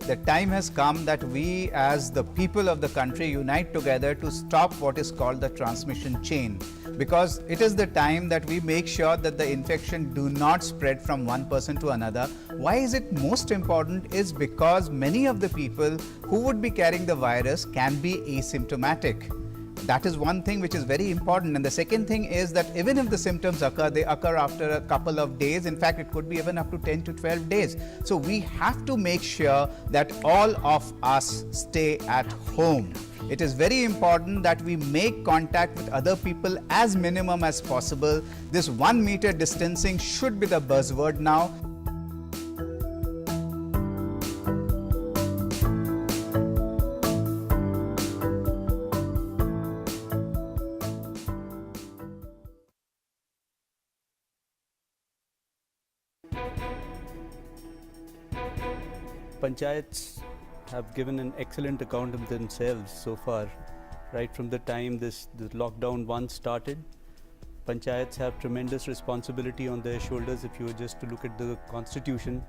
the time has come that we as the people of the country unite together to stop what is called the transmission chain, because it is the time that we make sure that the infection do not spread from one person to another. Why is it most important is because many of the people who would be carrying the virus can be asymptomatic. That is one thing which is very important. And the second thing is that even if the symptoms occur, they occur after a couple of days. In fact, it could be even up to 10 to 12 days. So we have to make sure that all of us stay at home. It is very important that we make contact with other people as minimum as possible. This 1 meter distancing should be the buzzword now. Panchayats have given an excellent account of themselves so far. Right from the time this lockdown once started, Panchayats have tremendous responsibility on their shoulders if you were just to look at the constitution.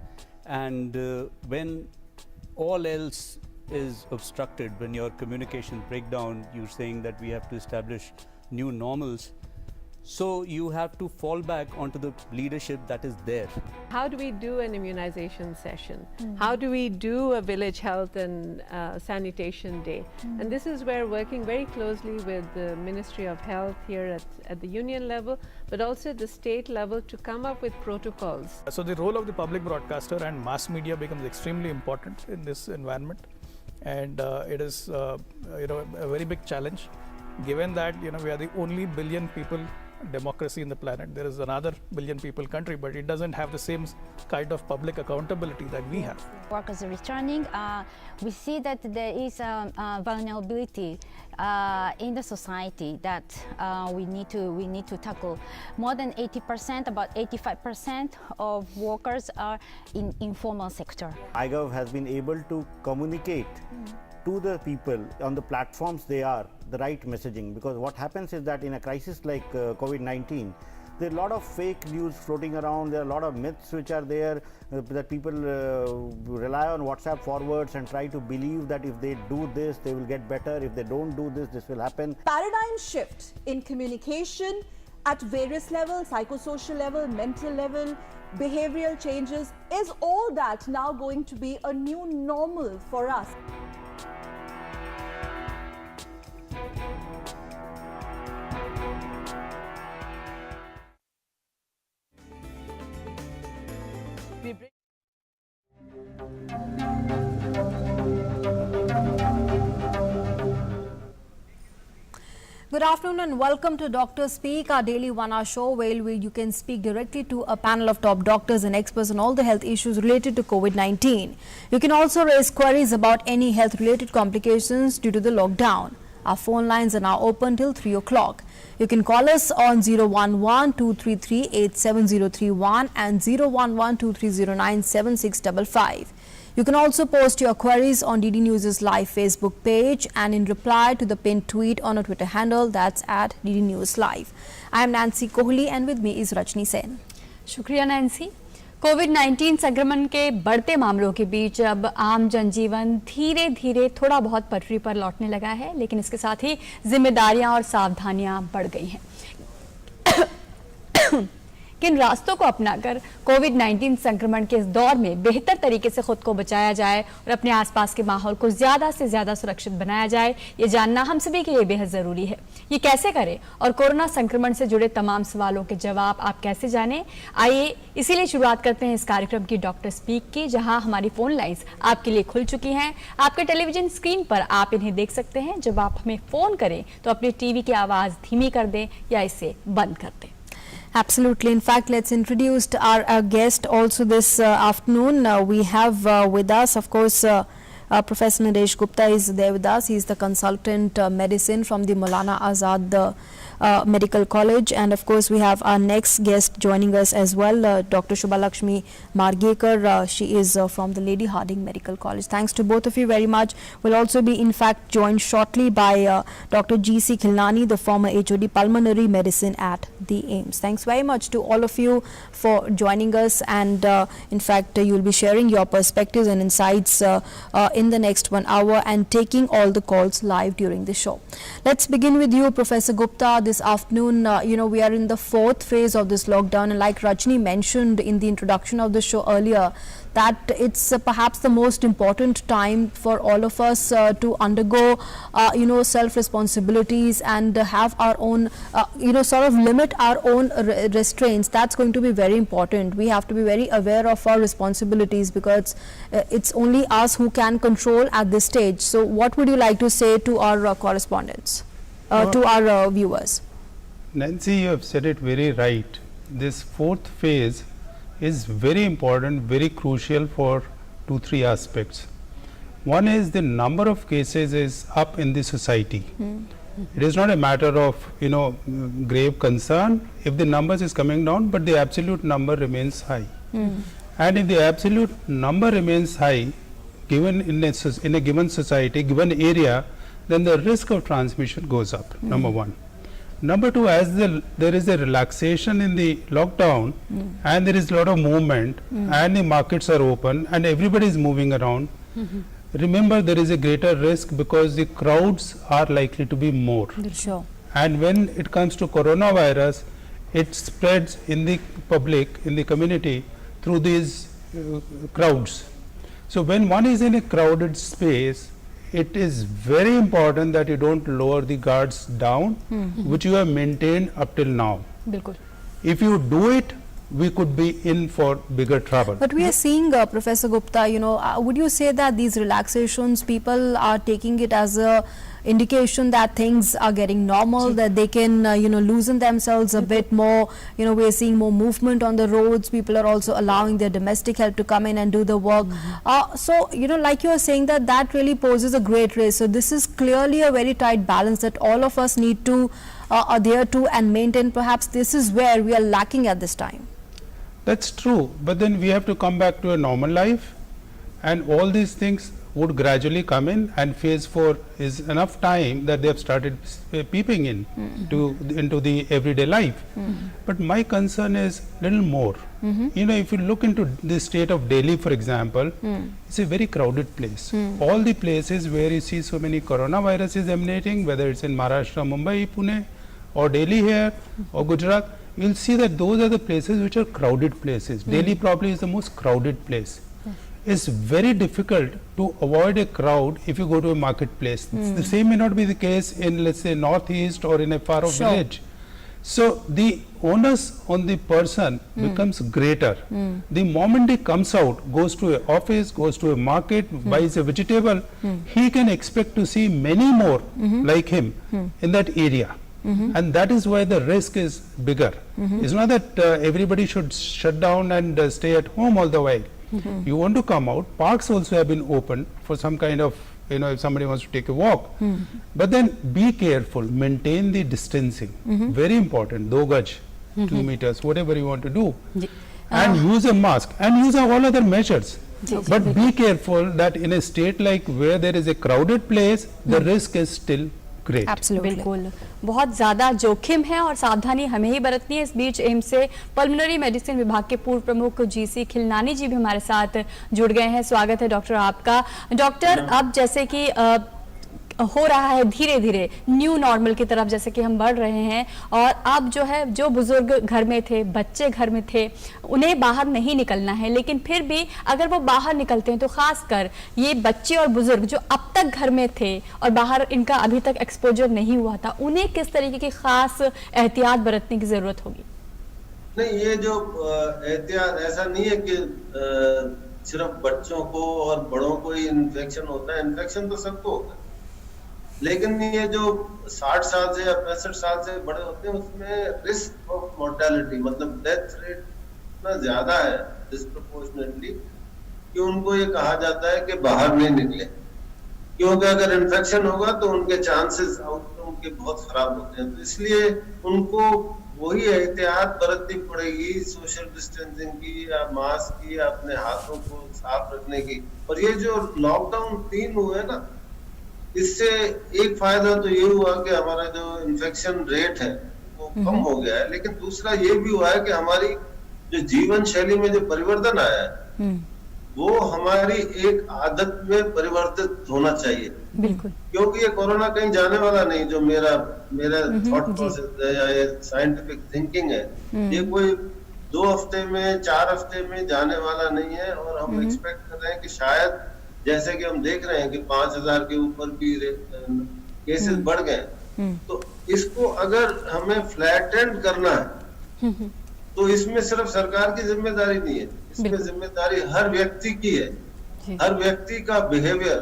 And when all else is obstructed, when your communications break down, you're saying that we have to establish new normals. So you have to fall back onto the leadership that is there. How do we do an immunization session? How do we do a village health and sanitation day? And this is where working very closely with the Ministry of Health here at the union level, but also at the state level to come up with protocols. So the role of the public broadcaster and mass media becomes extremely important in this environment, and it is a very big challenge, given that we are the only billion people democracy in the planet. There is another billion people country, but it doesn't have the same kind of public accountability that we have. Workers are returning. We see that there is a vulnerability in the society that we need to tackle. More than 80%, about 85% of workers are in informal sector. iGov has been able to communicate to the people on the platforms they are the right messaging, because what happens is that in a crisis like COVID-19, there are a lot of fake news floating around. There are a lot of myths which are there that people rely on WhatsApp forwards and try to believe that if they do this, they will get better. If they don't do this, this will happen. Paradigm shift in communication at various levels, psychosocial level, mental level, behavioral changes, is all that now going to be a new normal for us? Good afternoon and welcome to Doctor Speak, our daily 1-hour show where you can speak directly to a panel of top doctors and experts on all the health issues related to COVID-19. You can also raise queries about any health-related complications due to the lockdown. Our phone lines are now open till 3 o'clock. You can call us on 011-233-87031 and 011-2309-7655. You can also post your queries on DD News' live Facebook page and in reply to the pinned tweet on a Twitter handle, that's at DD News Live. I am Nancy Kohli and with me is Rajni Sen. शुक्रिया Nancy. कोविड-19 संक्रमण के बढ़ते मामलों के बीच अब आम जनजीवन धीरे धीरे थोड़ा बहुत पटरी पर लौटने लगा है, लेकिन इसके साथ ही जिम्मेदारियां और सावधानियां बढ़ गई हैं। किन रास्तों को अपनाकर कोविड-19 संक्रमण के इस दौर में बेहतर तरीके से खुद को बचाया जाए और अपने आसपास के माहौल को ज़्यादा से ज़्यादा सुरक्षित बनाया जाए, ये जानना हम सभी के लिए बेहद ज़रूरी है। ये कैसे करें और कोरोना संक्रमण से जुड़े तमाम सवालों के जवाब आप कैसे जानें, आइए इसीलिए शुरुआत करते हैं इस कार्यक्रम की डॉक्टर स्पीक की, जहां हमारी फ़ोन लाइन्स आपके लिए खुल चुकी हैं। आपके टेलीविजन स्क्रीन पर आप इन्हें देख सकते हैं। जब आप हमें फ़ोन करें तो अपनी टीवी की आवाज़ धीमी कर दें या इसे बंद कर दें। Absolutely. In fact, let's introduce our guest also this afternoon. We have with us, of course, Professor Naresh Gupta is there with us. He is the consultant medicine from the Maulana Azad Medical College, and of course we have our next guest joining us as well, Dr. Shubhalakshmi Margekar. She is from the Lady Hardinge Medical College. Thanks to both of you very much. We'll also be in fact joined shortly by Dr. G.C. Khilnani, the former HOD Pulmonary Medicine at the AIIMS. Thanks very much to all of you for joining us, and in fact you'll be sharing your perspectives and insights in the next 1 hour and taking all the calls live during the show. Let's begin with you, Professor Gupta. This afternoon, we are in the 4th phase of this lockdown, and like Rajni mentioned in the introduction of the show earlier, that it's perhaps the most important time for all of us to undergo, self-responsibilities and have our own, sort of limit our own restraints. That's going to be very important. We have to be very aware of our responsibilities, because it's only us who can control at this stage. So what would you like to say to our correspondents, to our viewers? Nancy, you have said it very right. This 4th phase is very important, very crucial for 2-3 aspects. One is the number of cases is up in the society. It is not a matter of grave concern if the numbers is coming down, but the absolute number remains high. And if the absolute number remains high, given in a given society, given area, then the risk of transmission goes up. Number one. Number two, as there is a relaxation in the lockdown and there is a lot of movement and the markets are open and everybody is moving around, remember there is a greater risk because the crowds are likely to be more. Sure. And when it comes to coronavirus, it spreads in the public, in the community through these crowds. So when one is in a crowded space, it is very important that you don't lower the guards down, which you have maintained up till now. Bilkul. If you do it, we could be in for bigger trouble. But we are seeing, Professor Gupta, would you say that these relaxations, people are taking it as a indication that things are getting normal, that they can, loosen themselves a bit more? We are seeing more movement on the roads. People are also allowing their domestic help to come in and do the work. So, like you are saying, that really poses a great risk. So this is clearly a very tight balance that all of us need to adhere to and maintain. Perhaps this is where we are lacking at this time. That's true, but then we have to come back to a normal life, and all these things would gradually come in, and phase 4 is enough time that they have started peeping in into the everyday life. But my concern is little more. If you look into the state of Delhi, for example, it's a very crowded place. All the places where you see so many coronaviruses emanating, whether it's in Maharashtra, Mumbai, Pune, or Delhi here, or Gujarat, you'll see that those are the places which are crowded places. Delhi probably is the most crowded place. It's very difficult to avoid a crowd if you go to a marketplace. The same may not be the case in, let's say, northeast or in a far off village. So the onus on the person becomes greater. The moment he comes out, goes to an office, goes to a market, buys a vegetable, he can expect to see many more like him in that area. And that is why the risk is bigger. It's not that everybody should shut down and stay at home all the while. You want to come out. Parks also have been opened for some kind of, if somebody wants to take a walk. But then be careful, maintain the distancing. Very important, 2 gaj, 2 meters, whatever you want to do. And use a mask and use all other measures. But be careful that in a state like where there is a crowded place, the risk is still great. Absolutely. बिल्कुल, बहुत ज़्यादा जोखिम है और सावधानी हमें ही बरतनी है। इस बीच एम्स से पल्मोनरी मेडिसिन विभाग के पूर्व प्रमुख जीसी खिलनानी जी भी हमारे साथ जुड़ गए हैं। स्वागत है डॉक्टर आपका। डॉक्टर, अब जैसे कि हो रहा है धीरे धीरे न्यू नॉर्मल की तरफ, जैसे कि हम बढ़ रहे हैं, और अब जो बुजुर्ग घर में थे, बच्चे घर में थे, उन्हें बाहर नहीं निकलना है, लेकिन फिर भी अगर वो बाहर निकलते हैं तो खासकर ये बच्चे और बुजुर्ग जो अब तक घर में थे और बाहर इनका अभी तक एक्सपोजर नहीं हुआ था, उन्हें किस तरीके की खास एहतियात बरतने की जरूरत होगी? नहीं, ये जो एहतियात ऐसा नहीं है कि सिर्फ बच्चों को और बड़ों को ही इन्फेक्शन होता है। इन्फेक्शन तो सबको होता है, लेकिन ये जो 60 साल से या 65 साल से बड़े होते हैं, उसमें रिस्क ऑफ मोर्टेलिटी मतलब डेथ रेट इतना ज्यादा है डिस्प्रोपोर्शनेटली कि उनको ये कहा जाता है कि बाहर नहीं निकले, क्योंकि अगर इन्फेक्शन होगा तो उनके चांसेस आउटकम उनके बहुत खराब होते हैं, तो इसलिए उनको वही एहतियात बरतनी पड़ेगी, सोशल डिस्टेंसिंग की या मास्क की या अपने हाथों को साफ रखने की। और ये जो लॉकडाउन 3 हुए ना, इससे एक फायदा तो ये हुआ कि हमारा जो इन्फेक्शन रेट है वो कम हो गया है, लेकिन दूसरा ये भी हुआ है कि हमारी जो जीवन शैली में जो परिवर्तन आया है वो हमारी एक आदत में परिवर्तित होना चाहिए। बिल्कुल, क्योंकि ये कोरोना कहीं जाने वाला नहीं, जो मेरा थॉट प्रोसेस है या ये साइंटिफिक थिंकिंग है, ये कोई 2 हफ्ते में 4 हफ्ते में जाने वाला नहीं है। और हम एक्सपेक्ट कर रहे हैं कि शायद जैसे कि हम देख रहे हैं कि 5000 के ऊपर भी केसेस बढ़ गए, तो इसको अगर हमें फ्लैटेंड करना है तो इसमें सिर्फ सरकार की जिम्मेदारी नहीं है, इसमें जिम्मेदारी हर व्यक्ति की है, हर व्यक्ति का बिहेवियर।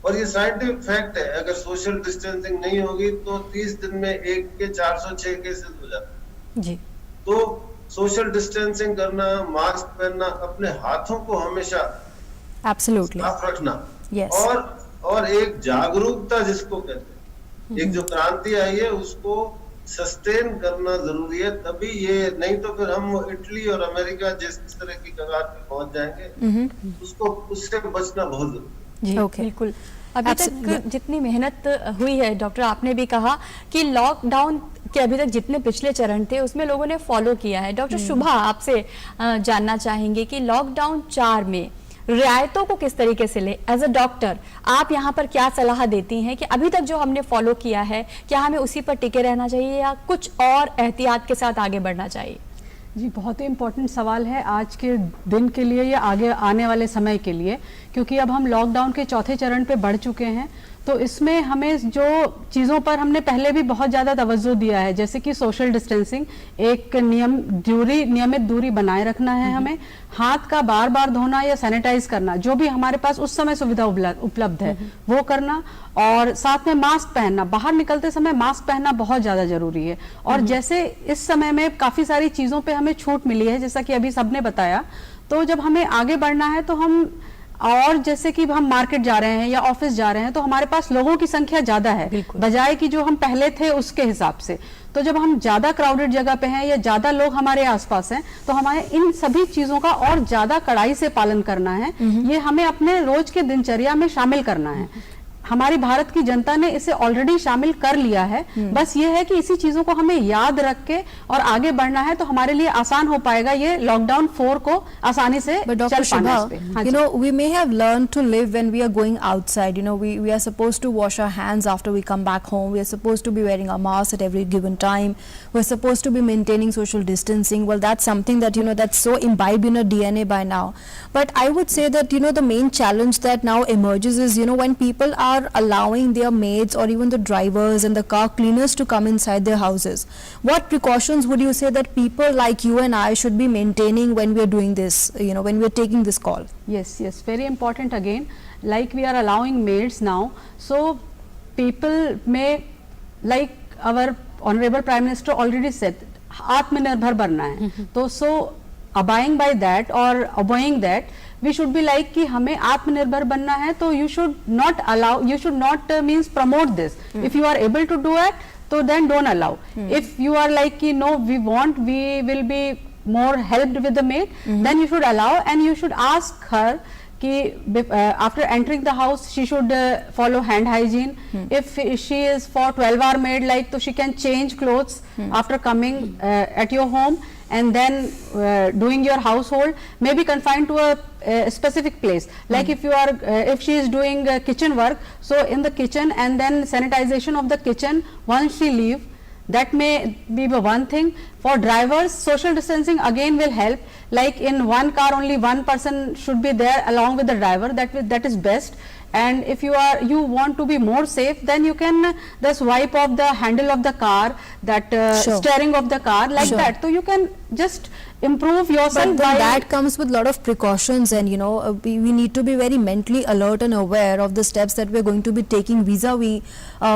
और ये साइंटिफिक फैक्ट है, अगर सोशल डिस्टेंसिंग नहीं होगी तो 30 दिन में 1 के 406 केसेस हो जाते हैं। तो सोशल डिस्टेंसिंग करना, मास्क पहनना, अपने हाथों को हमेशा साफ रखना, और एक जागरूकता जिसको कहते हैं, एक जो क्रांति आई है उसको सस्टेन करना जरूरी है। तभी ये, नहीं तो फिर हम इटली और अमेरिका जिस तरह की कगार पे पहुंच जाएंगे, उससे बचना बहुत जरूरी है। बिल्कुल। अभी तक जितनी मेहनत हुई है, डॉक्टर आपने भी कहा कि लॉकडाउन के अभी तक जितने पिछले चरण थे उसमें लोगों ने फॉलो किया है। डॉक्टर शुभा, आपसे जानना चाहेंगे कि लॉकडाउन 4 में रियायतों को किस तरीके से ले, एज अ डॉक्टर आप यहाँ पर क्या सलाह देती हैं कि अभी तक जो हमने फॉलो किया है क्या हमें उसी पर टिके रहना चाहिए या कुछ और एहतियात के साथ आगे बढ़ना चाहिए? जी, बहुत ही इम्पोर्टेंट सवाल है आज के दिन के लिए या आगे आने वाले समय के लिए, क्योंकि अब हम लॉकडाउन के चौथे चरण पे बढ़ चुके हैं। तो इसमें हमें जो चीज़ों पर हमने पहले भी बहुत ज़्यादा तवज्जो दिया है, जैसे कि सोशल डिस्टेंसिंग, एक नियमित दूरी बनाए रखना है, हमें हाथ का बार बार धोना या सैनिटाइज करना, जो भी हमारे पास उस समय सुविधा उपलब्ध है वो करना, और साथ में मास्क पहनना, बाहर निकलते समय मास्क पहनना बहुत ज़्यादा ज़रूरी है। और जैसे इस समय में काफ़ी सारी चीज़ों पे हमें छूट मिली है, जैसा कि अभी सबने बताया, तो जब हमें आगे बढ़ना है तो हम, और जैसे कि हम मार्केट जा रहे हैं या ऑफिस जा रहे हैं तो हमारे पास लोगों की संख्या ज्यादा है बजाय कि जो हम पहले थे उसके हिसाब से। तो जब हम ज्यादा क्राउडेड जगह पे हैं या ज्यादा लोग हमारे आसपास हैं तो हमारे इन सभी चीजों का और ज्यादा कड़ाई से पालन करना है। ये हमें अपने रोज के दिनचर्या में शामिल करना है। हमारी भारत की जनता ने इसे ऑलरेडी शामिल कर लिया है, बस ये है कि इसी चीजों को हमें याद रख के और आगे बढ़ना है, तो हमारे लिए आसान हो पाएगा ये लॉकडाउन 4 को आसानी से चल पाना। You know, we may have learned to live when we are going outside. You know, we are supposed to wash our hands after we come back home. We are supposed to be wearing our mask at every given time. We're supposed to be maintaining social distancing. Well, that's something that, you know, that's so imbibed in our DNA by now. But I would say that, you know, the main challenge that now emerges is, you know, when people are allowing their maids or even the drivers and the car cleaners to come inside their houses. What precautions would you say that people like you and I should be maintaining when we are doing this, you know, when we are taking this call? Yes, very important again. Like we are allowing maids now, so people may, like our Honorable Prime Minister already said, आत्मनिर्भर बनना है। तो so abiding by that or obeying that, we should be like कि हमें आत्मनिर्भर बनना है, तो you should not means promote this. If you are able to do it, so then don't allow. If you are like कि no, we will be more helped with the maid, then you should allow, and you should ask her कि after entering the house she should follow hand hygiene. If she is for 12-hour maid, like, so she can change clothes after coming at your home, and then doing your household, may be confined to a specific place. Like if you are if she is doing kitchen work, so in the kitchen, and then sanitization of the kitchen once she leave, that may be the one thing. For drivers, social distancing again will help. Like in one car only one person should be there along with the driver, that is best. And if you want to be more safe, then you can just wipe off the handle of the car, that steering of the car, like that. So you can just improve yourself. But then that comes with a lot of precautions, and we need to be very mentally alert and aware of the steps that we're going to be taking vis-a-vis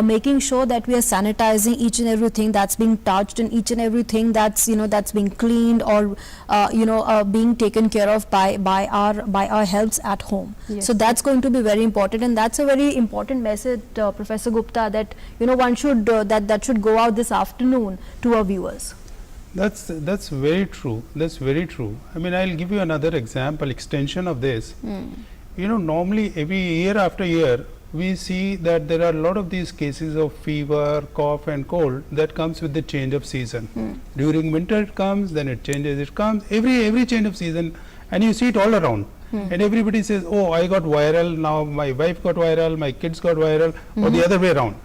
making sure that we are sanitizing each and everything that's being touched, and each and everything that's that's being cleaned or being taken care of by our helps at home. Yes. So that's going to be very important, and that's a very important message, Professor Gupta, that one should that should go out this afternoon to our viewers. That's very true. That's very true. I mean, I'll give you another example, extension of this. Normally every year after year, we see that there are a lot of these cases of fever, cough and cold that comes with the change of season. During winter it comes, then it changes, it comes, every change of season, and you see it all around. And everybody says, oh, I got viral, now my wife got viral, my kids got viral, or the other way around.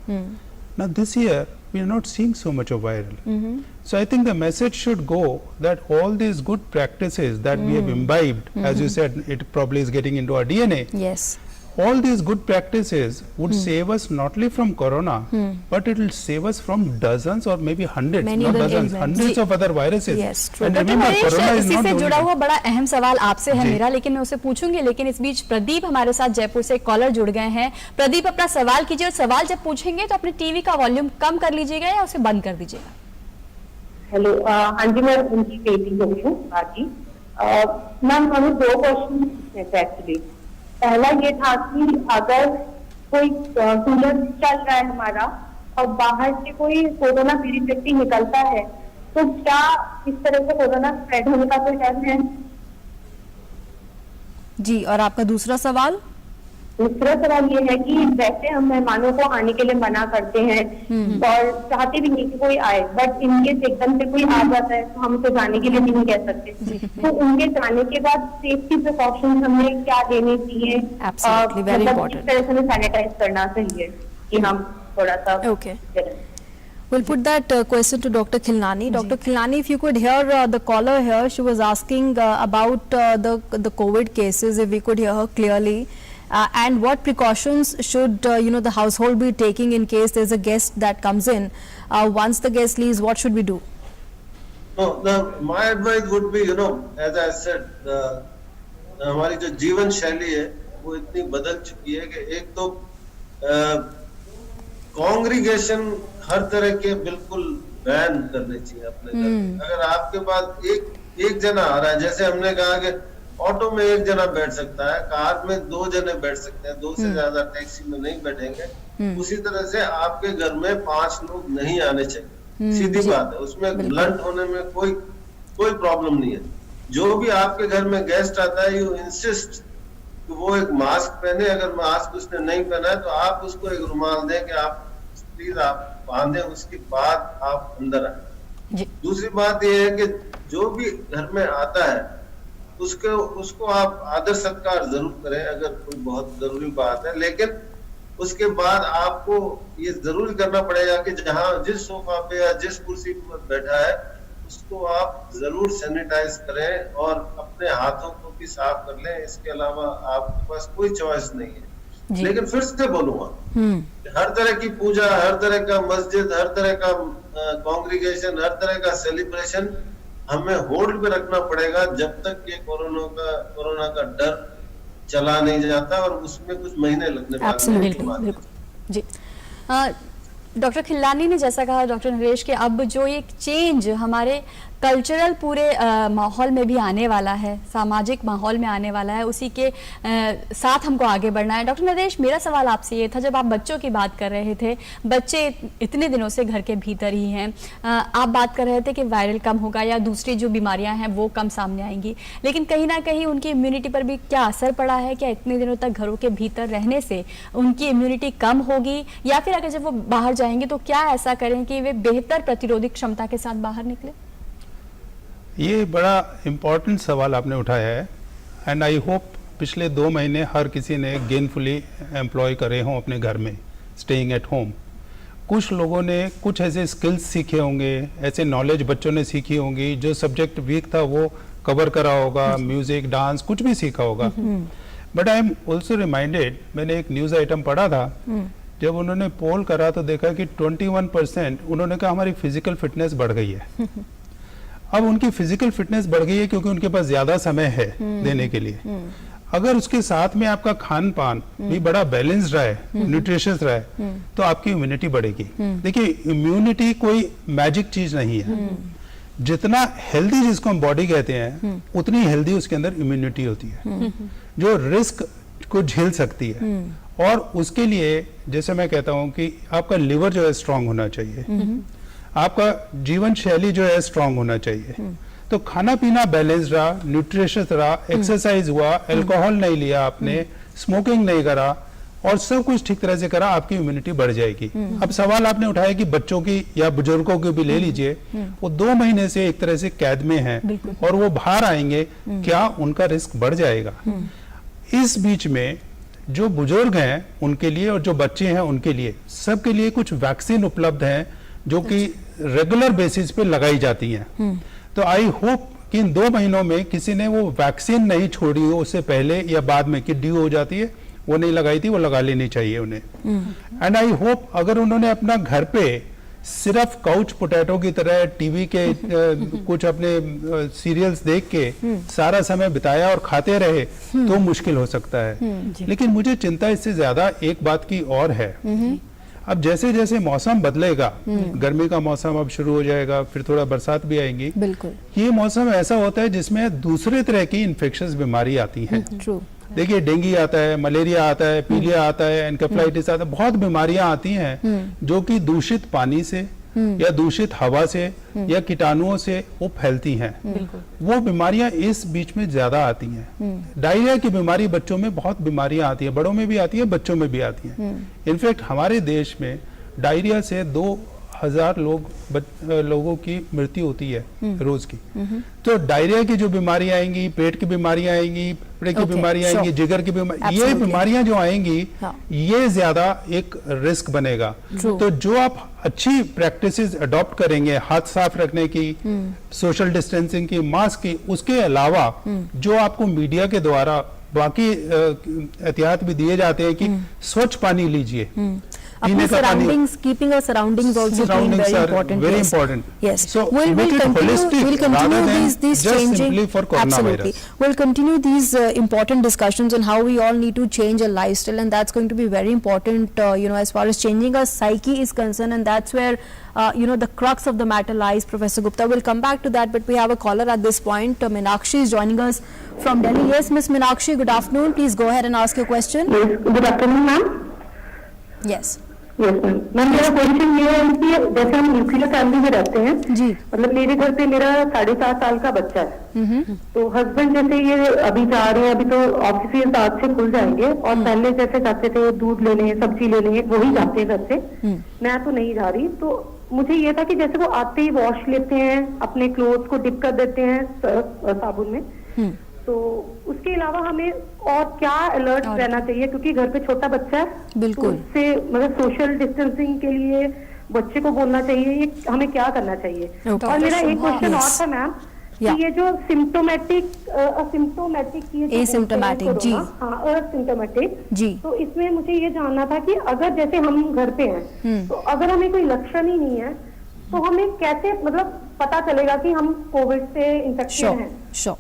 Now this year, we are not seeing so much of viral. So I think the message should go that all these good practices that we have imbibed, as you said, it probably is getting into our DNA. Yes. All these good practices would save us not only from corona, but it will save us from dozens or maybe hundreds, not dozens, hundreds of other viruses. Yes, true. And remember, corona is इसी not से the जुड़ा only हुआ बड़ा अहम सवाल आपसे है मेरा, लेकिन मैं उसे पूछूंगी, लेकिन इस बीच प्रदीप हमारे साथ जयपुर से कॉलर जुड़ गए हैं। प्रदीप, अपना सवाल कीजिए, और सवाल जब पूछेंगे तो अपने टीवी का वॉल्यूम कम कर लीजिएगा या उसे बंद कर दीजिएगा। हेलो, हाँ जी, मैं उनकी बेटी हूँ बाकी। मैम, हमें 2 क्वेश्चन है एक्चुअली। पहला ये था कि अगर कोई कूलर चल रहा है हमारा और बाहर से कोई कोरोना पीड़ित व्यक्ति निकलता है, तो क्या इस तरह से कोरोना स्प्रेड होने का कोई डर है? जी, और आपका दूसरा सवाल? दूसरा सवाल ये है कि वैसे हम मेहमानों को आने के लिए मना करते हैं और चाहते भी नहीं कि कोई आए, बट इनके एकदम से कोई आ जाता है तो हम उसे जाने के लिए भी नहीं कह सकते। तो उनके जाने के बाद सेफ्टी प्रिकॉशंस हमें क्या लेने चाहिए? मतलब किस तरह से हमें सैनिटाइज करना चाहिए कि हम थोड़ा सा We'll put that question to Dr. Khilnani. Dr. Khilnani, if you could hear the caller here, she was asking about the COVID cases, if we could hear her clearly. And what precautions should the household be taking in case there's a guest that comes in? Once the guest leaves, what should we do? No, my advice would be, as I said, हमारी जो जीवन शैली है वो इतनी बदल चुकी है कि एक तो कॉन्ग्रीगेशन हर तरह के बिल्कुल बैन करने चाहिए अपने घर में। अगर आपके पास एक जना आ रहा है, जैसे हमने कहा कि ऑटो में 1 जना बैठ सकता है, कार में 2 जने बैठ सकते हैं, 2 से ज्यादा टैक्सी में नहीं बैठेंगे। उसी तरह से आपके घर में 5 लोग नहीं आने चाहिए, सीधी बात है। उसमें ब्लंट होने में कोई प्रॉब्लम नहीं है। जो भी आपके घर में गेस्ट आता है, यू इंसिस्ट कि वो एक मास्क पहने। अगर मास्क उसने नहीं पहना है तो आप उसको एक रुमाल दें कि आप प्लीज आप बांधे, उसके बाद आप अंदर आए। दूसरी बात यह है कि जो भी घर में आता है उसको आप आदर सत्कार जरूर करें अगर कोई बहुत जरूरी बात है, लेकिन उसके बाद आपको ये जरूर करना पड़ेगा कि जिस सोफा पे या जिस कुर्सी पर बैठा है उसको आप जरूर सैनिटाइज करें और अपने हाथों को भी साफ कर लें। इसके अलावा आपके पास कोई चॉइस नहीं है। लेकिन फिर से बोलूंगा, हर तरह की पूजा, हर तरह का मस्जिद, हर तरह का कॉन्ग्रीगेशन, हर तरह का सेलिब्रेशन हमें होल्ड पे रखना पड़ेगा जब तक ये कोरोना का डर चला नहीं जाता, और उसमें कुछ महीने लगने वाले हैं। डॉक्टर खिल्लानी ने जैसा कहा, डॉक्टर नरेश, के अब जो एक चेंज हमारे कल्चरल पूरे माहौल में भी आने वाला है, सामाजिक माहौल में आने वाला है, उसी के साथ हमको आगे बढ़ना है। डॉक्टर नरेश, मेरा सवाल आपसे ये था, जब आप बच्चों की बात कर रहे थे, बच्चे इतने दिनों से घर के भीतर ही हैं, आप बात कर रहे थे कि वायरल कम होगा या दूसरी जो बीमारियां हैं वो कम सामने आएंगी, लेकिन कहीं ना कहीं उनकी इम्यूनिटी पर भी क्या असर पड़ा है? क्या इतने दिनों तक घरों के भीतर रहने से उनकी इम्यूनिटी कम होगी, या फिर अगर जब वो बाहर जाएंगे तो क्या ऐसा करें कि वे बेहतर प्रतिरोधक क्षमता के साथ बाहर निकले? ये बड़ा इम्पोर्टेंट सवाल आपने उठाया है, एंड आई होप पिछले 2 महीने हर किसी ने गेनफुली एम्प्लॉय करे हों अपने घर में, स्टेइंग एट होम। कुछ लोगों ने कुछ ऐसे स्किल्स सीखे होंगे, ऐसे नॉलेज बच्चों ने सीखी होंगी, जो सब्जेक्ट वीक था वो कवर करा होगा, म्यूजिक, डांस, कुछ भी सीखा होगा। But I am also reminded, मैंने एक न्यूज़ आइटम पढ़ा था, जब उन्होंने पोल करा तो देखा कि 21% उन्होंने कहा हमारी फिजिकल फिटनेस बढ़ गई है। अब उनकी फिजिकल फिटनेस बढ़ गई है क्योंकि उनके पास ज्यादा समय है देने के लिए। अगर उसके साथ में आपका खान पान भी बड़ा बैलेंस्ड रहा है, न्यूट्रिशियस रहा है, तो आपकी इम्यूनिटी बढ़ेगी। देखिए, इम्यूनिटी कोई मैजिक चीज नहीं है। जितना हेल्दी जिसको हम बॉडी कहते हैं, उतनी हेल्दी उसके अंदर इम्यूनिटी होती है, जो रिस्क को झेल सकती है। और उसके लिए जैसे मैं कहता हूं कि आपका लिवर जो है स्ट्रांग होना चाहिए, आपका जीवन शैली जो है स्ट्रांग होना चाहिए। तो खाना पीना बैलेंस रहा, न्यूट्रिशियस रहा, एक्सरसाइज हुआ, अल्कोहल नहीं लिया आपने, स्मोकिंग नहीं करा और सब कुछ ठीक तरह से करा, आपकी इम्यूनिटी बढ़ जाएगी। अब सवाल आपने उठाया कि बच्चों की या बुजुर्गों की भी ले लीजिए, वो 2 महीने से एक तरह से कैद में हैं और वो बाहर आएंगे, क्या उनका रिस्क बढ़ जाएगा? इस बीच में जो बुजुर्ग हैं उनके लिए और जो बच्चे हैं उनके लिए, सबके लिए कुछ वैक्सीन उपलब्ध हैं जो कि रेगुलर बेसिस पे लगाई जाती हैं। तो आई होप कि इन 2 महीनों में किसी ने वो वैक्सीन नहीं छोड़ी हो उससे पहले या बाद में, कि ड्यू हो जाती है, वो नहीं लगाई थी, वो लगा लेनी चाहिए उन्हें। एंड आई होप अगर उन्होंने अपना घर पे सिर्फ काउच पोटैटो की तरह टीवी के कुछ अपने सीरियल्स देख के सारा समय बिताया और खाते रहे तो मुश्किल हो सकता है। लेकिन मुझे चिंता इससे ज्यादा एक बात की और है। अब जैसे जैसे मौसम बदलेगा, गर्मी का मौसम अब शुरू हो जाएगा, फिर थोड़ा बरसात भी आएंगी। बिल्कुल, ये मौसम ऐसा होता है जिसमें दूसरे तरह की इन्फेक्शंस बीमारी आती हैं। देखिए, डेंगू आता है, मलेरिया आता है, पीलिया आता है, एनकेफेलाइटिस आता है, बहुत बीमारियां आती हैं जो कि दूषित पानी से या दूषित हवा से या कीटाणुओं से वो फैलती हैं। वो बीमारियां इस बीच में ज्यादा आती हैं। डायरिया की बीमारी बच्चों में बहुत बीमारियां आती हैं, बड़ों में भी आती है, बच्चों में भी आती हैं। इनफैक्ट हमारे देश में डायरिया से 2000 लोगों की मृत्यु होती है रोज की। तो डायरिया की जो बीमारी आएंगी, पेट की बीमारियां आएंगी, फेफड़े की बीमारी आएंगी, जिगर की बीमारी, ये बीमारियां जो आएंगी, ये ज्यादा एक रिस्क बनेगा। तो जो आप अच्छी प्रैक्टिसेस अडॉप्ट करेंगे, हाथ साफ रखने की, सोशल डिस्टेंसिंग की, मास्क की, उसके अलावा जो आपको मीडिया के द्वारा बाकी एहतियात भी दिए जाते हैं कि स्वच्छ पानी लीजिए, अपने surroundings, keeping our surroundings also being very important. Very important. Yes. So we'll continue these changing. Absolutely. We'll continue these important discussions on how we all need to change our lifestyle, and that's going to be very important, as far as changing our psyche is concerned, and that's where the crux of the matter lies. Professor Gupta, we'll come back to that, but we have a caller at this point. Meenakshi is joining us from Delhi. Yes, Miss Meenakshi, good afternoon. Please go ahead and ask your question. Yes, good afternoon, ma'am. Yes. Yes ma'am, मेरा question ये है कि जैसे हम nuclear family में रहते हैं जी, मतलब मेरे घर पे मेरा 7.5 साल का बच्चा है। तो हस्बैंड जैसे ये अभी जा रहे हैं, अभी तो ऑफिस 7 से खुल जाएंगे, और पहले जैसे जाते थे दूध लेने, सब्जी लेने, वही जाते हैं घर से। मैं तो नहीं जा रही। तो मुझे ये था कि जैसे वो आते ही वॉश लेते हैं, अपने क्लोथ्स को डिप कर देते हैं साबुन में, तो उसके अलावा हमें और क्या अलर्ट रहना चाहिए? क्योंकि घर पे छोटा बच्चा है, बिल्कुल, तो उससे मतलब सोशल डिस्टेंसिंग के लिए बच्चे को बोलना चाहिए, ये हमें क्या करना चाहिए? और मेरा एक क्वेश्चन और था मैम, कि ये जो सिम्टोमेटिक एसिम्टोमेटिक जी, हाँ, असिम्टोमेटिक जी, तो इसमें मुझे ये जानना था कि अगर जैसे हम घर पे हैं, तो अगर हमें कोई लक्षण ही नहीं है, तो हमें कैसे मतलब पता चलेगा कि हम कोविड से इन्फेक्टेड हैं? Sure.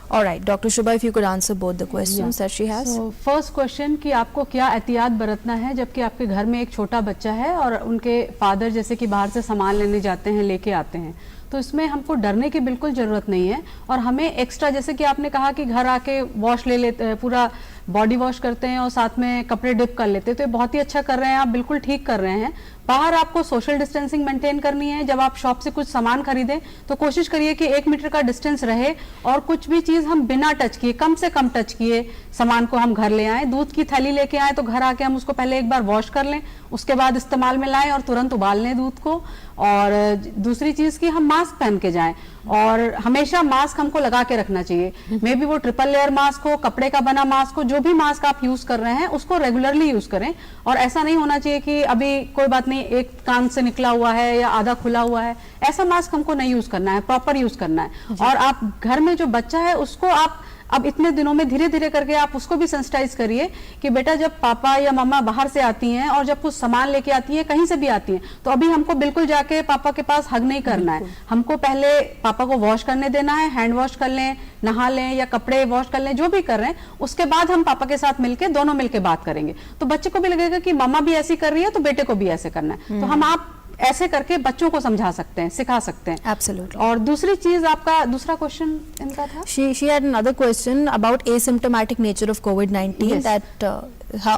All right, Dr. Shubha, if you could answer both the questions that she has. So, first question कि आपको क्या एहतियात बरतना है जबकि आपके घर में एक छोटा बच्चा है और उनके फादर जैसे कि बाहर से सामान लेने जाते हैं, लेके आते हैं, तो इसमें हमको डरने की बिल्कुल ज़रूरत नहीं है। और हमें एक्स्ट्रा, जैसे कि आपने कहा कि घर आके वॉश ले लेते हैं, पूरा बॉडी वॉश करते हैं और साथ में कपड़े डिप कर लेते हैं, तो ये बहुत ही अच्छा कर रहे हैं आप, बिल्कुल ठीक कर रहे हैं। बाहर आपको सोशल डिस्टेंसिंग मेंटेन करनी है। जब आप शॉप से कुछ सामान खरीदें तो कोशिश करिए कि 1 मीटर का डिस्टेंस रहे, और कुछ भी चीज़ हम बिना टच किए, कम से कम टच किए सामान को हम घर ले आएँ। दूध की थैली लेके आए तो घर आके हम उसको पहले एक बार वॉश कर लें, उसके बाद इस्तेमाल में लाएं और तुरंत उबाल लें दूध को। और दूसरी चीज़ कि हम मास्क पहन के जाएं, और हमेशा मास्क हमको लगा के रखना चाहिए। मे बी वो ट्रिपल लेयर मास्क हो, कपड़े का बना मास्क हो, जो भी मास्क आप यूज कर रहे हैं उसको रेगुलरली यूज करें। और ऐसा नहीं होना चाहिए कि अभी कोई बात नहीं, एक कान से निकला हुआ है या आधा खुला हुआ है, ऐसा मास्क हमको नहीं यूज करना है, प्रॉपर यूज करना है। और आप घर में जो बच्चा है उसको आप अब इतने दिनों में धीरे धीरे करके आप उसको भी सेंसिटाइज करिए कि बेटा जब पापा या मम्मा बाहर से आती हैं और जब कुछ सामान लेके आती हैं, कहीं से भी आती हैं, तो अभी हमको बिल्कुल जाके पापा के पास हग नहीं करना है, हमको पहले पापा को वॉश करने देना है, हैंड वॉश कर लें, नहा लें या कपड़े वॉश कर लें, जो भी कर रहे हैं, उसके बाद हम पापा के साथ मिलके दोनों मिलके बात करेंगे। तो बच्चे को भी लगेगा कि मम्मा भी ऐसी कर रही है तो बेटे को भी ऐसे करना है। तो हम आप ऐसे करके बच्चों को समझा सकते हैं, सिखा सकते हैं। Absolutely. और दूसरी चीज, आपका दूसरा क्वेश्चन इनका था, she had another question about asymptomatic nature of COVID-19. Yes. That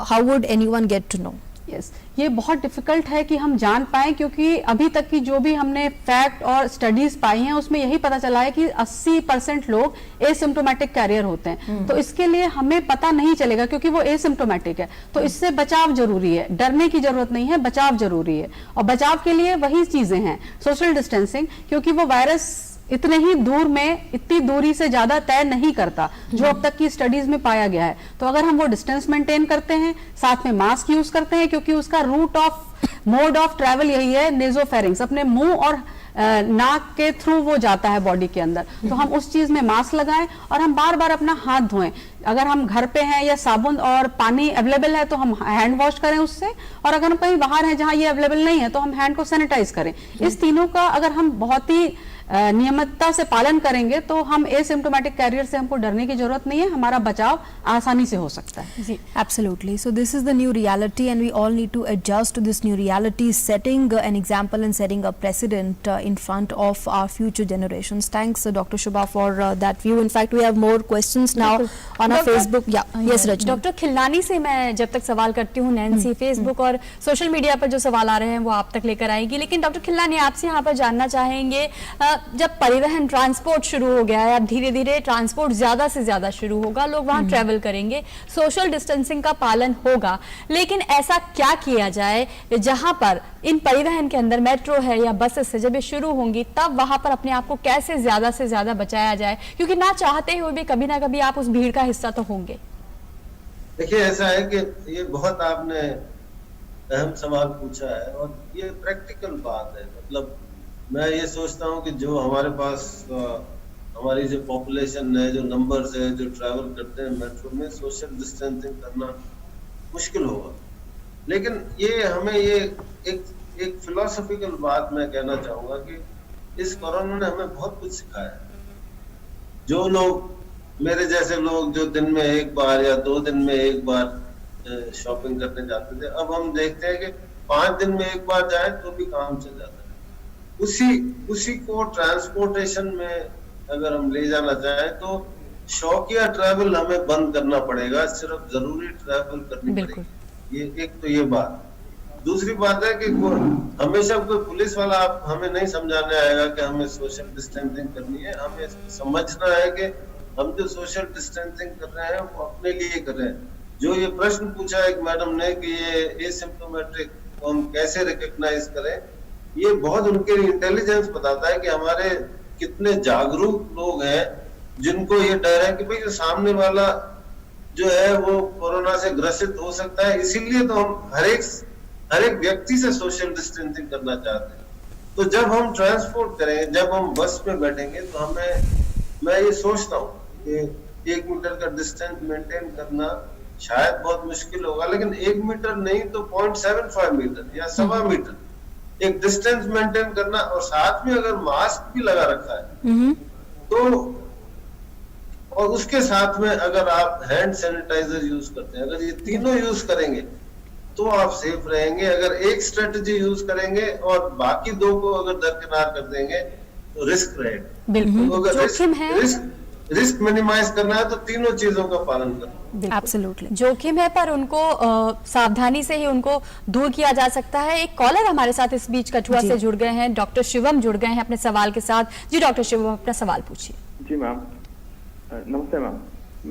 how would anyone get to know? Yes, ये बहुत डिफिकल्ट है कि हम जान पाएं, क्योंकि अभी तक की जो भी हमने फैक्ट और स्टडीज पाई हैं उसमें यही पता चला है कि 80% लोग एसिम्प्टोमेटिक कैरियर होते हैं। तो इसके लिए हमें पता नहीं चलेगा क्योंकि वो एसिम्प्टोमेटिक है। तो इससे बचाव जरूरी है, डरने की जरूरत नहीं है, बचाव जरूरी है। और बचाव के लिए वही चीजें हैं, सोशल डिस्टेंसिंग, क्योंकि वो वायरस इतने ही दूर में, इतनी दूरी से ज्यादा तय नहीं करता जो अब तक की स्टडीज में पाया गया है। तो अगर हम वो डिस्टेंस मेंटेन करते हैं, साथ में मास्क यूज करते हैं, क्योंकि उसका route of mode of travel यही है, नेजोफेरिंग्स, अपने मुंह और नाक के थ्रू वो जाता है बॉडी के अंदर। तो हम उस चीज में मास्क लगाएं और हम बार बार अपना हाथ धोएं। अगर हम घर पे हैं या साबुन और पानी अवेलेबल है तो हम हैंड वॉश करें उससे, और अगर हम कहीं बाहर हैं जहां ये अवेलेबल नहीं है तो हम हैंड को सैनिटाइज करें। इस तीनों का अगर हम बहुत ही नियमितता से पालन करेंगे तो हम एसिम्प्टोमेटिक कैरियर से हमको डरने की जरूरत नहीं है, हमारा बचाव आसानी से हो सकता है। जी, absolutely. So this is the new reality and we all need to adjust to this new reality, setting an example and setting a precedent in front of our future generations. Thanks Dr. Shubha for that view. In fact, we have more questions now on our Facebook. Yes, Rajni. Doctor Khillani से मैं जब तक सवाल करती हूँ, Nancy Facebook और social media पर जो सवाल आ रहे हैं वो आप तक लेकर आएंगी, लेकिन डॉक्टर खिल्लानी आपसे यहाँ पर जानना चाहेंगे, जब परिवहन ट्रांसपोर्ट शुरू हो गया है, अब धीरे धीरे ट्रांसपोर्ट ज्यादा से ज्यादा शुरू होगा, लोग वहां ट्रेवल करेंगे, सोशल डिस्टेंसिंग का पालन होगा, लेकिन ऐसा क्या किया जाए जहां पर इन परिवहन के अंदर मेट्रो है या बसेस है, जब ये शुरू होंगी तब वहां पर अपने आप को कैसे ज्यादा से ज्यादा बचाया जाए, क्योंकि ना चाहते हुए भी कभी ना कभी आप उस भीड़ का हिस्सा तो होंगे। देखिए, ऐसा है कि ये बहुत आपने अहम सवाल पूछा है और ये प्रैक्टिकल बात है। मतलब मैं ये सोचता हूँ कि जो हमारे पास हमारी जो पॉपुलेशन है, जो नंबर्स है, जो ट्रैवल करते हैं मेट्रो में, सोशल डिस्टेंसिंग करना मुश्किल होगा। लेकिन ये हमें ये एक फिलोसॉफिकल बात मैं कहना चाहूंगा कि इस कोरोना ने हमें बहुत कुछ सिखाया है। जो लोग मेरे जैसे लोग जो दिन में एक बार या 2 दिन में एक बार शॉपिंग करने जाते थे, अब हम देखते हैं कि 5 दिन में एक बार जाए तो भी काम चल जाता है। उसी को ट्रांसपोर्टेशन में अगर हम ले जाना चाहें तो शौकिया ट्रैवल हमें बंद करना पड़ेगा, सिर्फ जरूरी ट्रैवल करनी पड़ेगी। ये एक तो ये बात। दूसरी बात है कि हमेशा कोई पुलिस वाला आप हमें नहीं समझाने आएगा कि हमें सोशल डिस्टेंसिंग करनी है। हमें समझना है कि हम जो सोशल डिस्टेंसिंग कर रहे हैं वो अपने लिए कर रहे हैं। जो ये प्रश्न पूछा एक मैडम ने कि ये एसिम्प्टोमेटिक को हम कैसे रिकॉग्नाइज करें, ये बहुत उनके इंटेलिजेंस बताता है कि हमारे कितने जागरूक लोग हैं जिनको ये डर है कि भाई जो सामने वाला जो है वो कोरोना से ग्रसित हो सकता है, इसीलिए तो हम हर एक व्यक्ति से सोशल डिस्टेंसिंग करना चाहते हैं। तो जब हम ट्रांसपोर्ट करेंगे, जब हम बस में बैठेंगे तो मैं ये सोचता हूँ कि 1 मीटर का डिस्टेंस मेंटेन करना शायद बहुत मुश्किल होगा, लेकिन 1 मीटर नहीं तो 0.75 मीटर या 1.25 मीटर एक डिस्टेंस मेंटेन करना, और साथ में अगर मास्क भी लगा रखा है तो, और उसके साथ में अगर आप हैंड सैनिटाइजर यूज करते हैं, अगर ये तीनों यूज करेंगे तो आप सेफ रहेंगे। अगर एक स्ट्रेटजी यूज करेंगे और बाकी 2 को अगर दरकिनार कर देंगे तो रिस्क रहेगा। बिल्कुल, तो अगर जोखिम है, रिस्क मिनिमाइज करना है तो तीनों चीजों का पालन करना। Absolutely. जोखिम है पर उनको सावधानी से ही उनको दूर किया जा सकता है। एक कॉलर हमारे साथ इस बीच कठुआ से जुड़ गए हैं, डॉक्टर शिवम जुड़ गए हैं अपने सवाल के साथ। जी डॉक्टर शिवम, अपना सवाल पूछिए। जी मैम, नमस्ते मैम।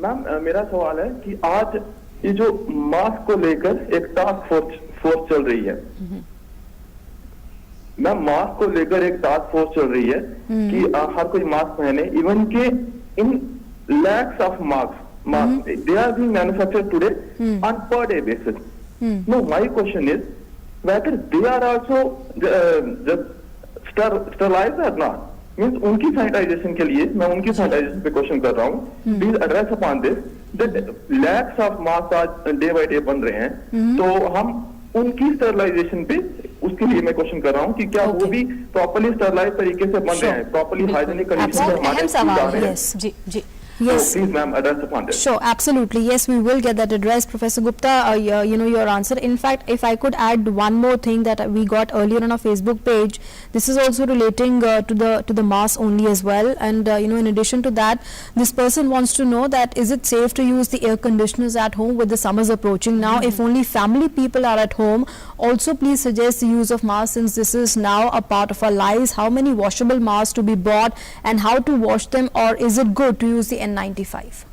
मैम मेरा सवाल है कि आज ये जो मास्क को लेकर एक टास्क फोर्स चल रही है, मैम मास्क को लेकर एक टास्क फोर्स चल रही है कि हर कोई मास्क पहने, इवन के in lakhs of mask they are being manufactured today on per day basis. No, my question is whether they are also just sterilized or not. Means उनकी सैनिटाइजेशन के लिए मैं उनकी सैनिटाइजेशन पे क्वेश्चन कर रहा हूँ. Please address upon this that lakhs of mask आज डे बाय डे बन रहे हैं, तो हम उनकी स्टरलाइजेशन पे उसके लिए मैं क्वेश्चन कर रहा हूँ कि क्या वो भी प्रॉपर्ली स्टरलाइज तरीके से बन रहे हैं, प्रॉपर्ली हाइजीनिक कंडीशन में हमारे स्कूल आ रहे हैं. जी जी. Yes. So please, ma'am, address upon this. Sure, absolutely. Yes, we will get that addressed, Professor Gupta. You know your answer. In fact, if I could add one more thing that we got earlier on our Facebook page, this is also relating to the mask only as well. And you know, in addition to that, this person wants to know that is it safe to use the air conditioners at home with the summers approaching now? If only family people are at home, also please suggest the use of masks since this is now a part of our lives. How many washable masks to be bought and how to wash them, or is it good to use the N95?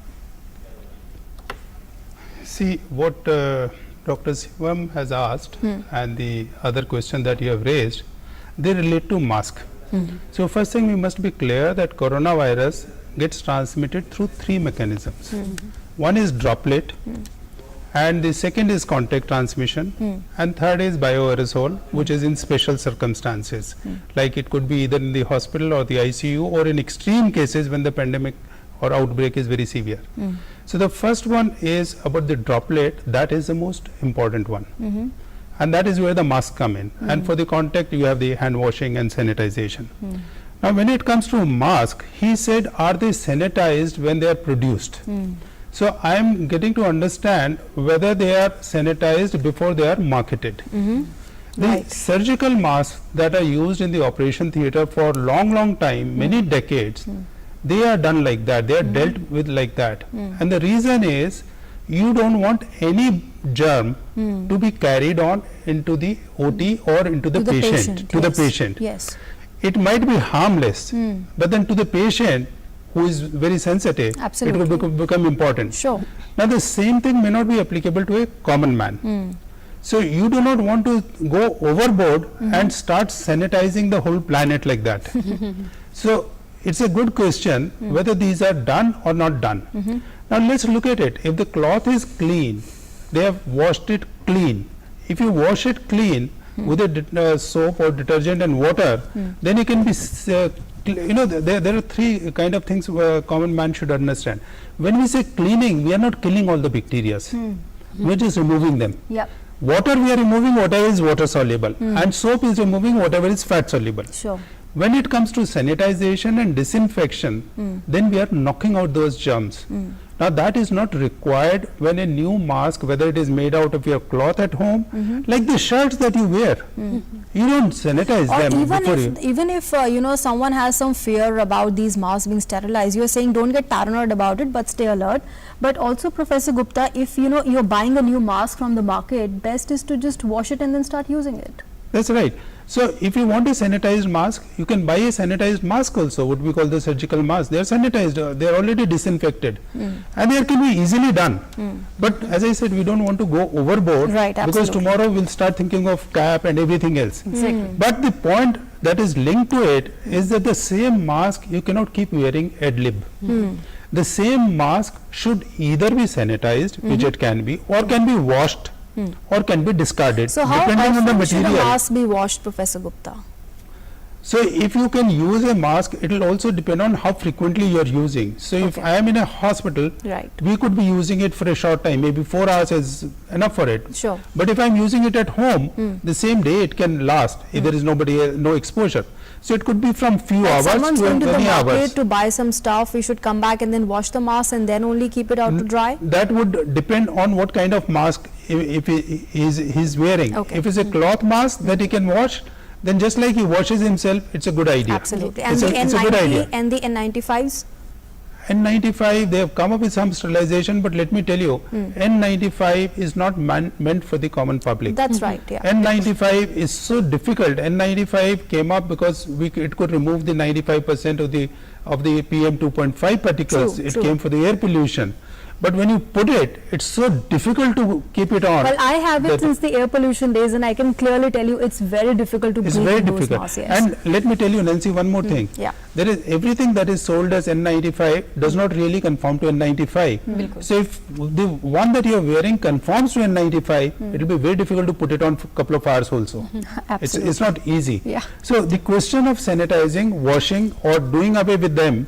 See what Dr. Shivam has asked and the other question that you have raised, they relate to mask. So first thing we must be clear that coronavirus gets transmitted through three mechanisms. One is droplet, and the second is contact transmission, and third is bioaerosol, which is in special circumstances, like it could be either in the hospital or the ICU, or in extreme cases when the pandemic or outbreak is very severe. So the first one is about the droplet. That is the most important one, and that is where the masks come in. And for the contact, you have the hand washing and sanitization. Now when it comes to mask, he said, are they sanitized when they are produced? So I am getting to understand whether they are sanitized before they are marketed. The surgical masks that are used in the operation theatre for long time, many decades, they are done like that, they are dealt with like that. And the reason is, you don't want any germ to be carried on into the OT or into the patient, to the patient. Yes. It might be harmless, but then to the patient who is very sensitive, Absolutely. it will become important. Sure. Now the same thing may not be applicable to a common man. So you do not want to go overboard and start sanitizing the whole planet like that. So it's a good question whether these are done or not done. Now let's look at it. If the cloth is clean, they have washed it clean. If you wash it clean with a soap or detergent and water, then it can be you know, there are three kind of things common man should understand. When we say cleaning, we are not killing all the bacteria. We are just removing them. Yep. Water, we are removing whatever is water soluble, and soap is removing whatever is fat soluble. Sure. When it comes to sanitization and disinfection, then we are knocking out those germs. Now that is not required when a new mask, whether it is made out of your cloth at home, like the shirts that you wear, you don't sanitize Or them even before if, even if you know, someone has some fear about these masks being sterilized, you are saying don't get paranoid about it, but stay alert. But also, Professor Gupta, if you know you're buying a new mask from the market, best is to just wash it and then start using it. That's right. So if you want a sanitized mask, you can buy a sanitized mask also, what we call the surgical mask. They are sanitized, they are already disinfected, and they can be easily done. But as I said, we don't want to go overboard, because tomorrow we'll start thinking of cap and everything else. But the point that is linked to it is that the same mask you cannot keep wearing ad lib. The same mask should either be sanitized, which it can be, or can be washed, or can be discarded, So how depending on the often should a material. mask be washed, Professor Gupta? So if you can use a mask, it will also depend on how frequently you are using. So if I am in a hospital, we could be using it for a short time, maybe 4 hours is enough for it. Sure. But if I am using it at home, the same day it can last if there is no exposure. So it could be from few hours Someone's to going to the many market hours. to buy some stuff, we should come back and then wash the mask and then only keep it out to dry? That would depend on what kind of mask if he is wearing. If it's a cloth mask that he can wash, then just like he washes himself, it's a good idea. Absolutely. And It's the a good idea. N90 and the N95s? N95, they have come up with some sterilization, but let me tell you, N95 is not meant for the common public. That's right, yeah. N95 is so difficult. N95 came up because it could remove the 95% of the PM 2.5 particles. It came for the air pollution. but when you put it, it's so difficult to keep it on. Well, I have it since the air pollution days, and I can clearly tell you it's very difficult to breathe in those masks. Yes. And let me tell you, Nancy, one more thing. Yeah. There is everything that is sold as N95 does not really conform to N95. So if the one that you are wearing conforms to N95, it will be very difficult to put it on for a couple of hours also. It's not easy. Yeah. So the question of sanitizing, washing, or doing away with them,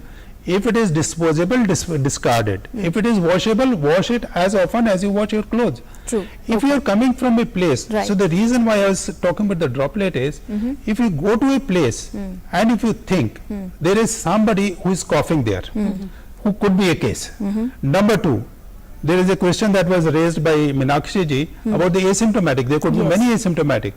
if it is disposable, discard it. If it is washable, wash it as often as you wash your clothes. True. If you are coming from a place, so the reason why I was talking about the droplet is, if you go to a place and if you think there is somebody who is coughing there, who could be a case. Number two, there is a question that was raised by Meenakshi ji about the asymptomatic. There could be many asymptomatic.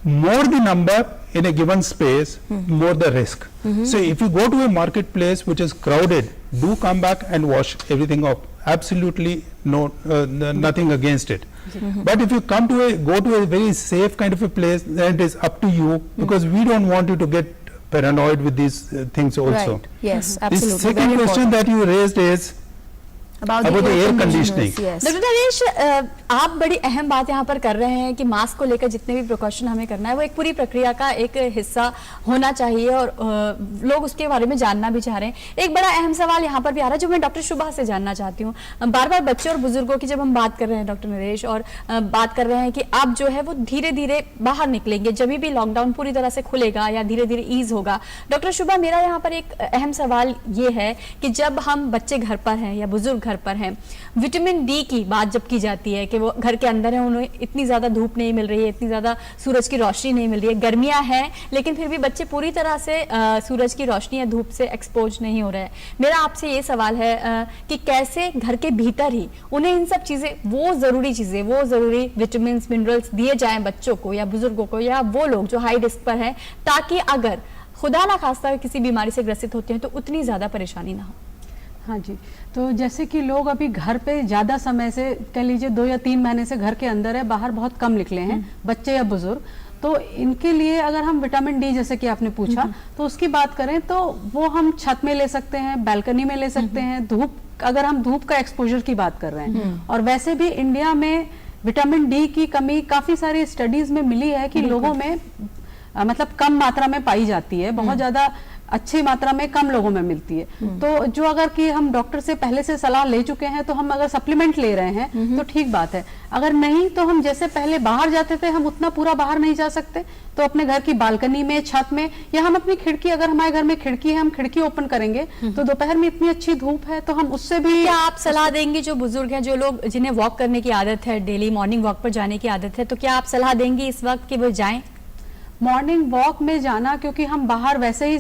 More the number in a given space, more the risk. So if you go to a marketplace which is crowded, do come back and wash everything up. Absolutely nothing against it. But if you go to a very safe kind of a place, then it is up to you, because we don't want you to get paranoid with these things also. Right. Yes, absolutely. The second question that you raised is about the air conditioning. Yes. Doctor Naresh, आप बड़ी अहम बात यहाँ पर कर रहे हैं कि मास्क को लेकर जितने भी प्रिकॉशन हमें करना है वो एक पूरी प्रक्रिया का एक हिस्सा होना चाहिए और लोग उसके बारे में जानना भी चाह रहे हैं। एक बड़ा अहम सवाल यहाँ पर भी आ रहा है जो मैं डॉक्टर शुभा से जानना चाहती हूँ। बार बार बच्चे और बुजुर्गों की जब हम बात कर रहे हैं डॉक्टर नरेश, और बात कर रहे हैं कि अब जो है वो धीरे धीरे बाहर निकलेंगे जब भी लॉकडाउन पूरी तरह से खुलेगा या धीरे धीरे ईज होगा। डॉक्टर शुभा, मेरा यहाँ पर एक अहम सवाल ये है कि जब हम बच्चे घर पर हैं या बुजुर्ग घर पर हैं, विटामिन डी की बात जब की जाती है कि वो घर के अंदर है, उन्हें इतनी ज्यादा धूप नहीं मिल रही है, इतनी ज्यादा सूरज की रोशनी नहीं मिल रही है, गर्मियां हैं लेकिन फिर भी बच्चे पूरी तरह से सूरज की रोशनी या धूप से एक्सपोज नहीं हो रहे हैं। मेरा आपसे ये सवाल है कि कैसे घर के भीतर ही उन्हें इन सब चीजें, वो जरूरी विटामिन मिनरल्स दिए जाएं बच्चों को या बुजुर्गों को या वो लोग जो हाई रिस्क पर हैं, ताकि अगर खुदा ना खास्ता किसी बीमारी से ग्रसित होते हैं तो उतनी ज्यादा परेशानी ना हो। हाँ जी, तो जैसे कि लोग अभी घर पे ज़्यादा समय से, कह लीजिए 2 या 3 महीने से घर के अंदर है, बाहर बहुत कम निकले हैं बच्चे या बुजुर्ग, तो इनके लिए अगर हम विटामिन डी, जैसे कि आपने पूछा, तो उसकी बात करें तो वो हम छत में ले सकते हैं, बैल्कनी में ले सकते हैं, धूप, अगर हम धूप का एक्सपोजर की बात कर रहे हैं। और वैसे भी इंडिया में विटामिन डी की कमी काफ़ी सारी स्टडीज में मिली है कि लोगों में मतलब कम मात्रा में पाई जाती है, बहुत ज़्यादा अच्छी मात्रा में कम लोगों में मिलती है। तो जो अगर कि हम डॉक्टर से पहले से सलाह ले चुके हैं तो हम अगर सप्लीमेंट ले रहे हैं तो ठीक बात है, अगर नहीं तो हम जैसे पहले बाहर जाते थे, हम उतना पूरा बाहर नहीं जा सकते, तो अपने घर की बालकनी में, छत में, या हम अपनी खिड़की, अगर हमारे घर में खिड़की है, हम खिड़की ओपन करेंगे तो दोपहर में इतनी अच्छी धूप है तो हम उससे भी। क्या आप सलाह देंगे जो बुजुर्ग हैं, जो लोग जिन्हें वॉक करने की आदत है, डेली मॉर्निंग वॉक पर जाने की आदत है, तो क्या आप सलाह देंगे इस वक्त कि वो जाएं मॉर्निंग वॉक में जाना? क्योंकि हम बाहर वैसे ही,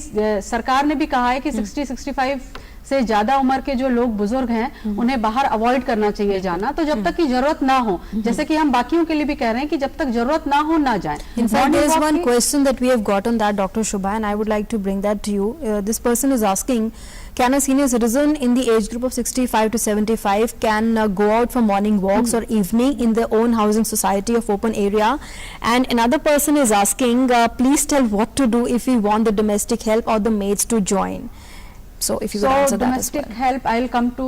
सरकार ने भी कहा है कि 60-65 से ज्यादा उम्र के जो लोग बुजुर्ग हैं उन्हें बाहर अवॉइड करना चाहिए जाना, तो जब तक की जरूरत ना हो, जैसे कि हम बाकियों के लिए भी कह रहे हैं कि जब तक जरूरत ना हो ना जाएं। In fact, there is one question that we have got on that, Dr. Shubha, and I would like to bring that to you. This person is asking, can a senior citizen in the age group of 65 to 75 can go out for morning walks or evening in their own housing society of open area? And another person is asking, please tell what to do if we want the domestic help or the maids to join. So if you could answer that as well. Domestic help, I will come to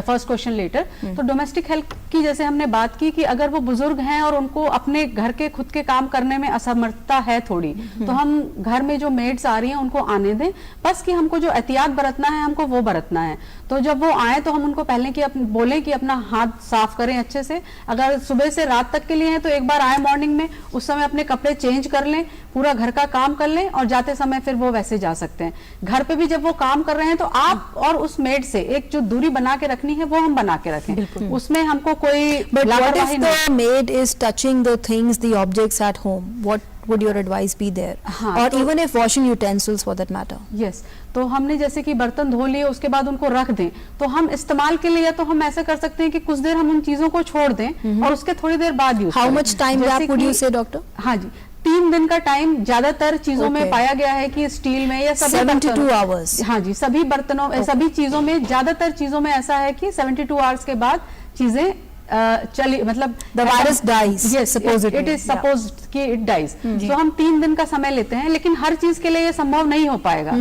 first question later. तो domestic help की जैसे हमने बात की कि अगर वो बुजुर्ग हैं और उनको अपने घर के खुद के काम करने में असमर्थता है थोड़ी, तो हम घर में जो मेड्स आ रही हैं उनको आने दें, बस कि हमको जो एहतियात बरतना है हमको वो बरतना है। तो जब वो आए तो हम उनको पहले बोलें कि अपना हाथ साफ करें अच्छे से, अगर सुबह से रात तक के लिए हैं तो एक बार आए मॉर्निंग में, उस समय अपने कपड़े चेंज कर लें, पूरा घर का काम कर लें और जाते समय फिर वो वैसे जा सकते हैं। घर पे भी जब वो काम कर रहे हैं तो आप और उस मेड से एक जो दूरी बना के रखनी है वो हम बना के रखें, उसमें हमको कोई लापरवाही नहीं। But what if the maid is touching the things, the objects at home? What would your advice be there? Or even if washing utensils for that matter? Yes, तो हमने जैसे कि बर्तन धो लिए उसके बाद उनको रख दें, तो हम इस्तेमाल के लिए तो हम ऐसे कर सकते हैं कि कुछ देर हम उन चीजों को छोड़ दें और उसके थोड़ी देर बाद यूज करें। How much time gap would you say, doctor? हाँ जी, 3 दिन का टाइम ज्यादातर चीजों में पाया गया है कि स्टील में या सभी 72 hours। हाँ जी, सभी बर्तनों में, सभी चीजों में, ज्यादातर चीजों में ऐसा है कि 72 आवर्स के बाद चीजें चली, मतलब the virus dies, yes, supposedly it is supposed कि it dies। तो हम 3 दिन का समय लेते हैं, लेकिन हर चीज के लिए ये संभव नहीं हो पाएगा।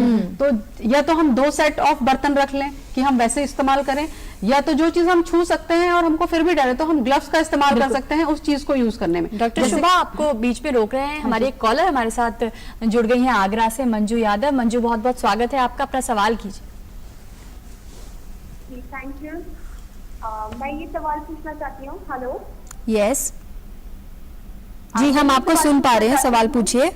तो या तो हम 2 सेट ऑफ बर्तन रख लें कि हम वैसे इस्तेमाल करें, या तो जो चीज हम छू सकते हैं और हमको फिर भी डर है तो हम ग्लव्स का इस्तेमाल कर सकते हैं उस चीज को यूज करने में। डॉक्टर शुभा आपको बीच में रोक रहे हैं, हमारे एक कॉलर हमारे साथ जुड़ गई हैं आगरा से, मंजू यादव। मंजू, बहुत बहुत स्वागत है आपका, अपना सवाल कीजिए। Thank you. मैं ये सवाल पूछना चाहती हूँ। हेलो। यस जी, हम आपको सुन पा रहे हैं, सवाल पूछिए।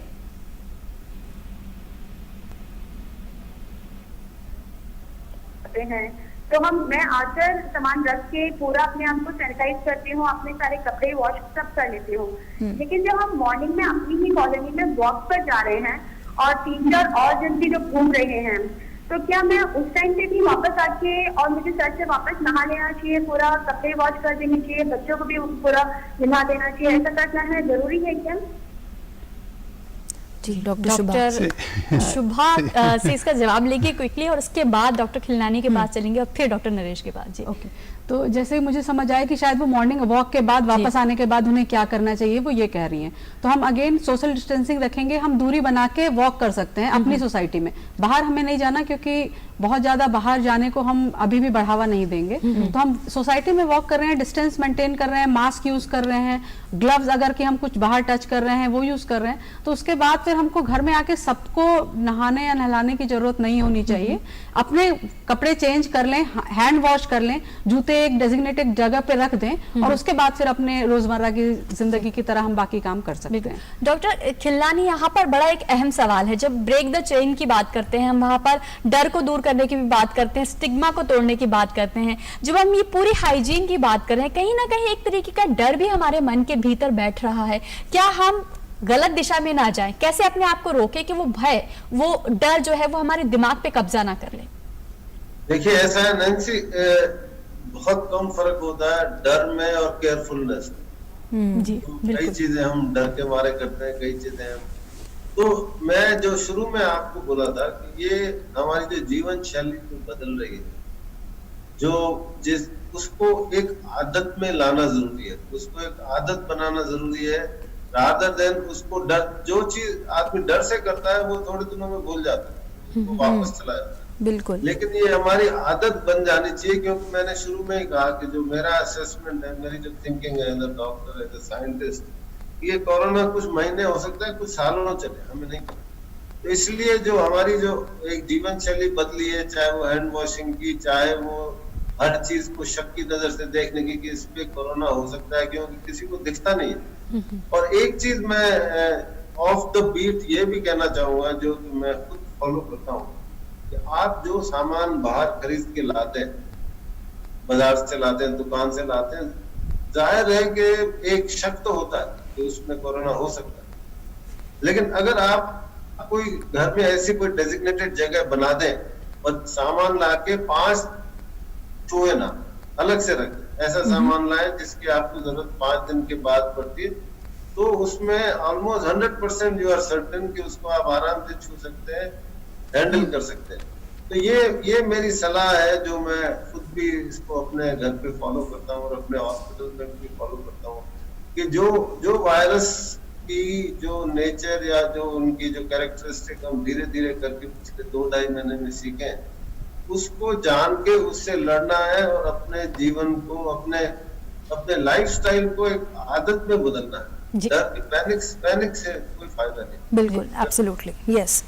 हैं तो मैं आकर सामान रख के पूरा अपने आप को सैनिटाइज करती हूँ, अपने सारे कपड़े वॉश सब कर लेती हूँ। लेकिन जब हम मॉर्निंग में अपनी ही कॉलोनी में वॉक पर जा रहे हैं और 3-4 और जन भी जो घूम रहे हैं, तो क्या मैं उस टाइम पे भी वापस आके और मुझे सर से वापस नहा लेना चाहिए, पूरा कपड़े वॉश कर देने चाहिए, बच्चों को भी पूरा नहा देना चाहिए, ऐसा करना है जरूरी है क्या? डॉक्टर शुभा से इसका जवाब लेंगे क्विकली और उसके बाद डॉक्टर खिलनानी के पास चलेंगे और फिर डॉक्टर नरेश के पास। जी ओके, तो जैसे मुझे समझ आया कि शायद वो मॉर्निंग वॉक के बाद वापस आने के बाद उन्हें क्या करना चाहिए वो ये कह रही हैं। तो हम अगेन सोशल डिस्टेंसिंग रखेंगे, हम दूरी बना के वॉक कर सकते हैं अपनी सोसाइटी में, बाहर हमें नहीं जाना क्योंकि बहुत ज्यादा बाहर जाने को हम अभी भी बढ़ावा नहीं देंगे। तो हम सोसाइटी में वॉक कर रहे हैं, डिस्टेंस मेंटेन कर रहे हैं, मास्क यूज कर रहे हैं, ग्लव्स अगर कि हम कुछ बाहर टच कर रहे हैं वो यूज कर रहे हैं, तो उसके बाद फिर हमको घर में आके सबको नहाने या नहलाने की जरूरत नहीं होनी चाहिए। अपने कपड़े चेंज कर लें, हैंड वॉश कर लें, जूते एक डेजिग्नेटेड जगह पे रख दें और उसके बाद फिर अपने रोजमर्रा की जिंदगी की तरह हम बाकी काम कर सकते हैं। डॉक्टर खिलनानी, यहाँ पर बड़ा एक अहम सवाल है, जब ब्रेक द चेन की बात करते हैं हम, वहां पर डर को दूर करने की भी बात करते हैं, स्टिग्मा को तोड़ने की बात करते हैं, जब हम ये पूरी हाइजीन की बात कर रहे हैं, कहीं ना कहीं एक तरीके का डर भी हमारे मन के भीतर बैठ रहा है। क्या हम गलत दिशा में ना जाएं? कैसे अपने आप को रोके कि वो भय, वो डर जो है वो हमारे दिमाग पे कब्जा ना कर ले? देखिए, ऐसा है नैन्सी, बहुत कम फर्क होता है डर में और केयरफुलनेस में। जी, कई चीजें हम डर के मारे करते हैं, कई चीजें हम, तो मैं जो शुरू में आपको बोला था कि ये हमारी जो जीवन शैली जो बदल रही है, जो उसको एक आदत में लाना जरूरी है, उसको एक आदत बनाना जरूरी है, रादर देन उसको डर, जो चीज आदमी डर से करता है वो थोड़े दिनों में भूल जाता है, वो वापस चला जाता है। बिल्कुल। लेकिन ये हमारी आदत बन जानी चाहिए, क्योंकि मैंने शुरू में ही कहा कि जो मेरा असेसमेंट है, मेरी जो थिंकिंग है as a doctor, as a scientist, ये कोरोना कुछ महीने हो सकता है, कुछ सालों चले, हमें नहीं पता। तो इसलिए जो हमारी जो एक जीवन शैली बदली है, चाहे वो हैंड वॉशिंग की, चाहे वो हर चीज को शक की नजर से देखने की कि इस पे कोरोना हो सकता है, क्योंकि किसी को दिखता नहीं है। और एक चीज मैं ऑफ द बीट ये भी कहना चाहूंगा, जो मैं खुद फॉलो करता हूँ, कि आप जो सामान बाहर खरीद के लाते हैं, बाजार से लाते हैं, दुकान से लाते हैं, जाहिर है कि एक शक तो होता है कि उसमें कोरोना हो सकता है। लेकिन अगर आप कोई घर में ऐसी कोई डेजिग्नेटेड जगह बना दें और सामान लाके 5 छुए ना, अलग से रखें, ऐसा सामान लाएं जिसकी आपको जरूरत 5 दिन के बाद पड़ती है, तो उसमें ऑलमोस्ट 100% यू आर सर्टेन कि उसको आप आराम से छू सकते हैं, हैंडल कर सकते हैं। तो ये मेरी सलाह है, जो मैं खुद भी इसको अपने घर पे फॉलो करता हूँ और अपने हॉस्पिटल में भी फॉलो करता हूँ, कि जो वायरस की जो नेचर या जो उनकी जो कैरेक्टरिस्टिक हम धीरे धीरे करके पिछले 2-2.5 महीने में सीखे, उसको जान के उससे लड़ना है और अपने जीवन को, अपने लाइफस्टाइल को एक आदत में बदलना है। डर की पैनिक से कोई फायदा नहीं। बिल्कुल, absolutely, yes.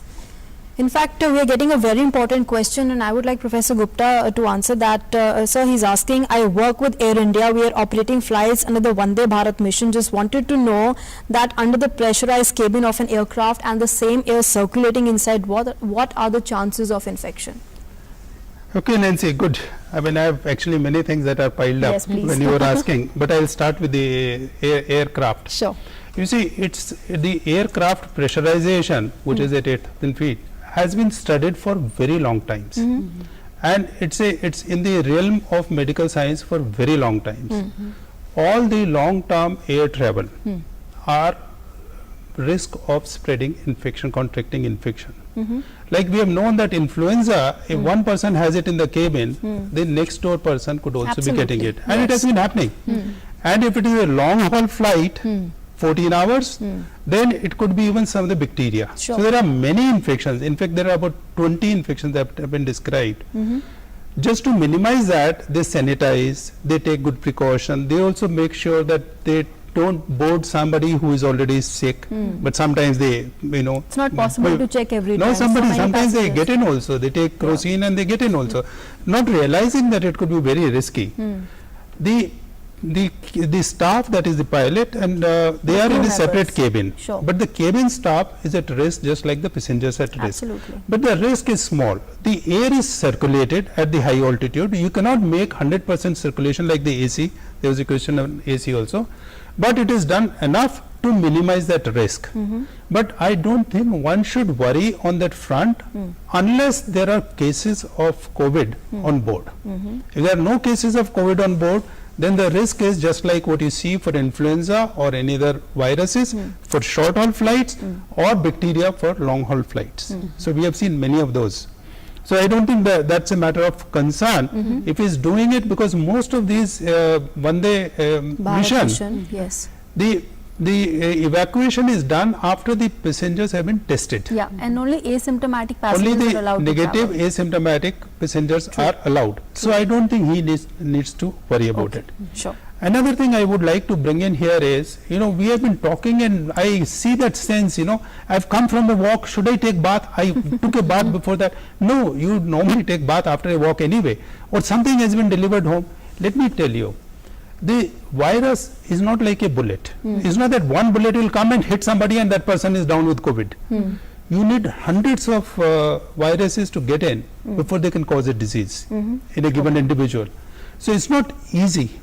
In fact, we are getting a very important question, and I would like Professor Gupta to answer that. Sir, he's asking, I work with Air India. We are operating flights under the Vande Bharat mission. Just wanted to know that under the pressurized cabin of an aircraft and the same air circulating inside, what are the chances of infection? Okay, Nancy, good. I mean, I have actually many things that are piled up when you were asking, but I'll start with the aircraft. Sure. You see, it's the aircraft pressurization, which is at 8,000 feet, has been studied for very long times, and it's in the realm of medical science for very long times. All the long-term air travel are risk of spreading infection, contracting infection. Like we have known that influenza, if one person has it in the cabin, the next door person could also be getting it, and it has been happening. And if it is a long haul flight, 14 hours, then it could be even some of the bacteria. So there are many infections. In fact, there are about 20 infections that have been described. just to minimize that, they sanitize, they take good precaution. They also make sure that they don't board somebody who is already sick, but sometimes they, it's not possible to check every time. No, sometimes they get in also. They take kerosene and they get in also, not realizing that it could be very risky. The staff, that is the pilot, and they are in a separate cabin. Sure. But the cabin staff is at risk just like the passengers at risk. Absolutely. But the risk is small. The air is circulated at the high altitude. You cannot make 100% circulation like the AC. There was a question on AC also. But it is done enough to minimize that risk. But I don't think one should worry on that front unless there are cases of COVID on board. If there are no cases of COVID on board, then the risk is just like what you see for influenza or any other viruses for short haul flights or bacteria for long haul flights. So we have seen many of those. So I don't think that that's a matter of concern if he's doing it, because most of these Vande mission, yes, the evacuation is done after the passengers have been tested. Yeah, and only asymptomatic passengers only are allowed the negative to travel. asymptomatic passengers are allowed. So I don't think he needs to worry about it. Sure. Another thing I would like to bring in here is, we have been talking and I see that sense, I've come from a walk, should I take bath? I took a bath before that. No, you normally take bath after a walk anyway, or something has been delivered home. Let me tell you, the virus is not like a bullet. It's not that one bullet will come and hit somebody and that person is down with COVID. You need hundreds of viruses to get in before they can cause a disease in a given individual. So it's not easy.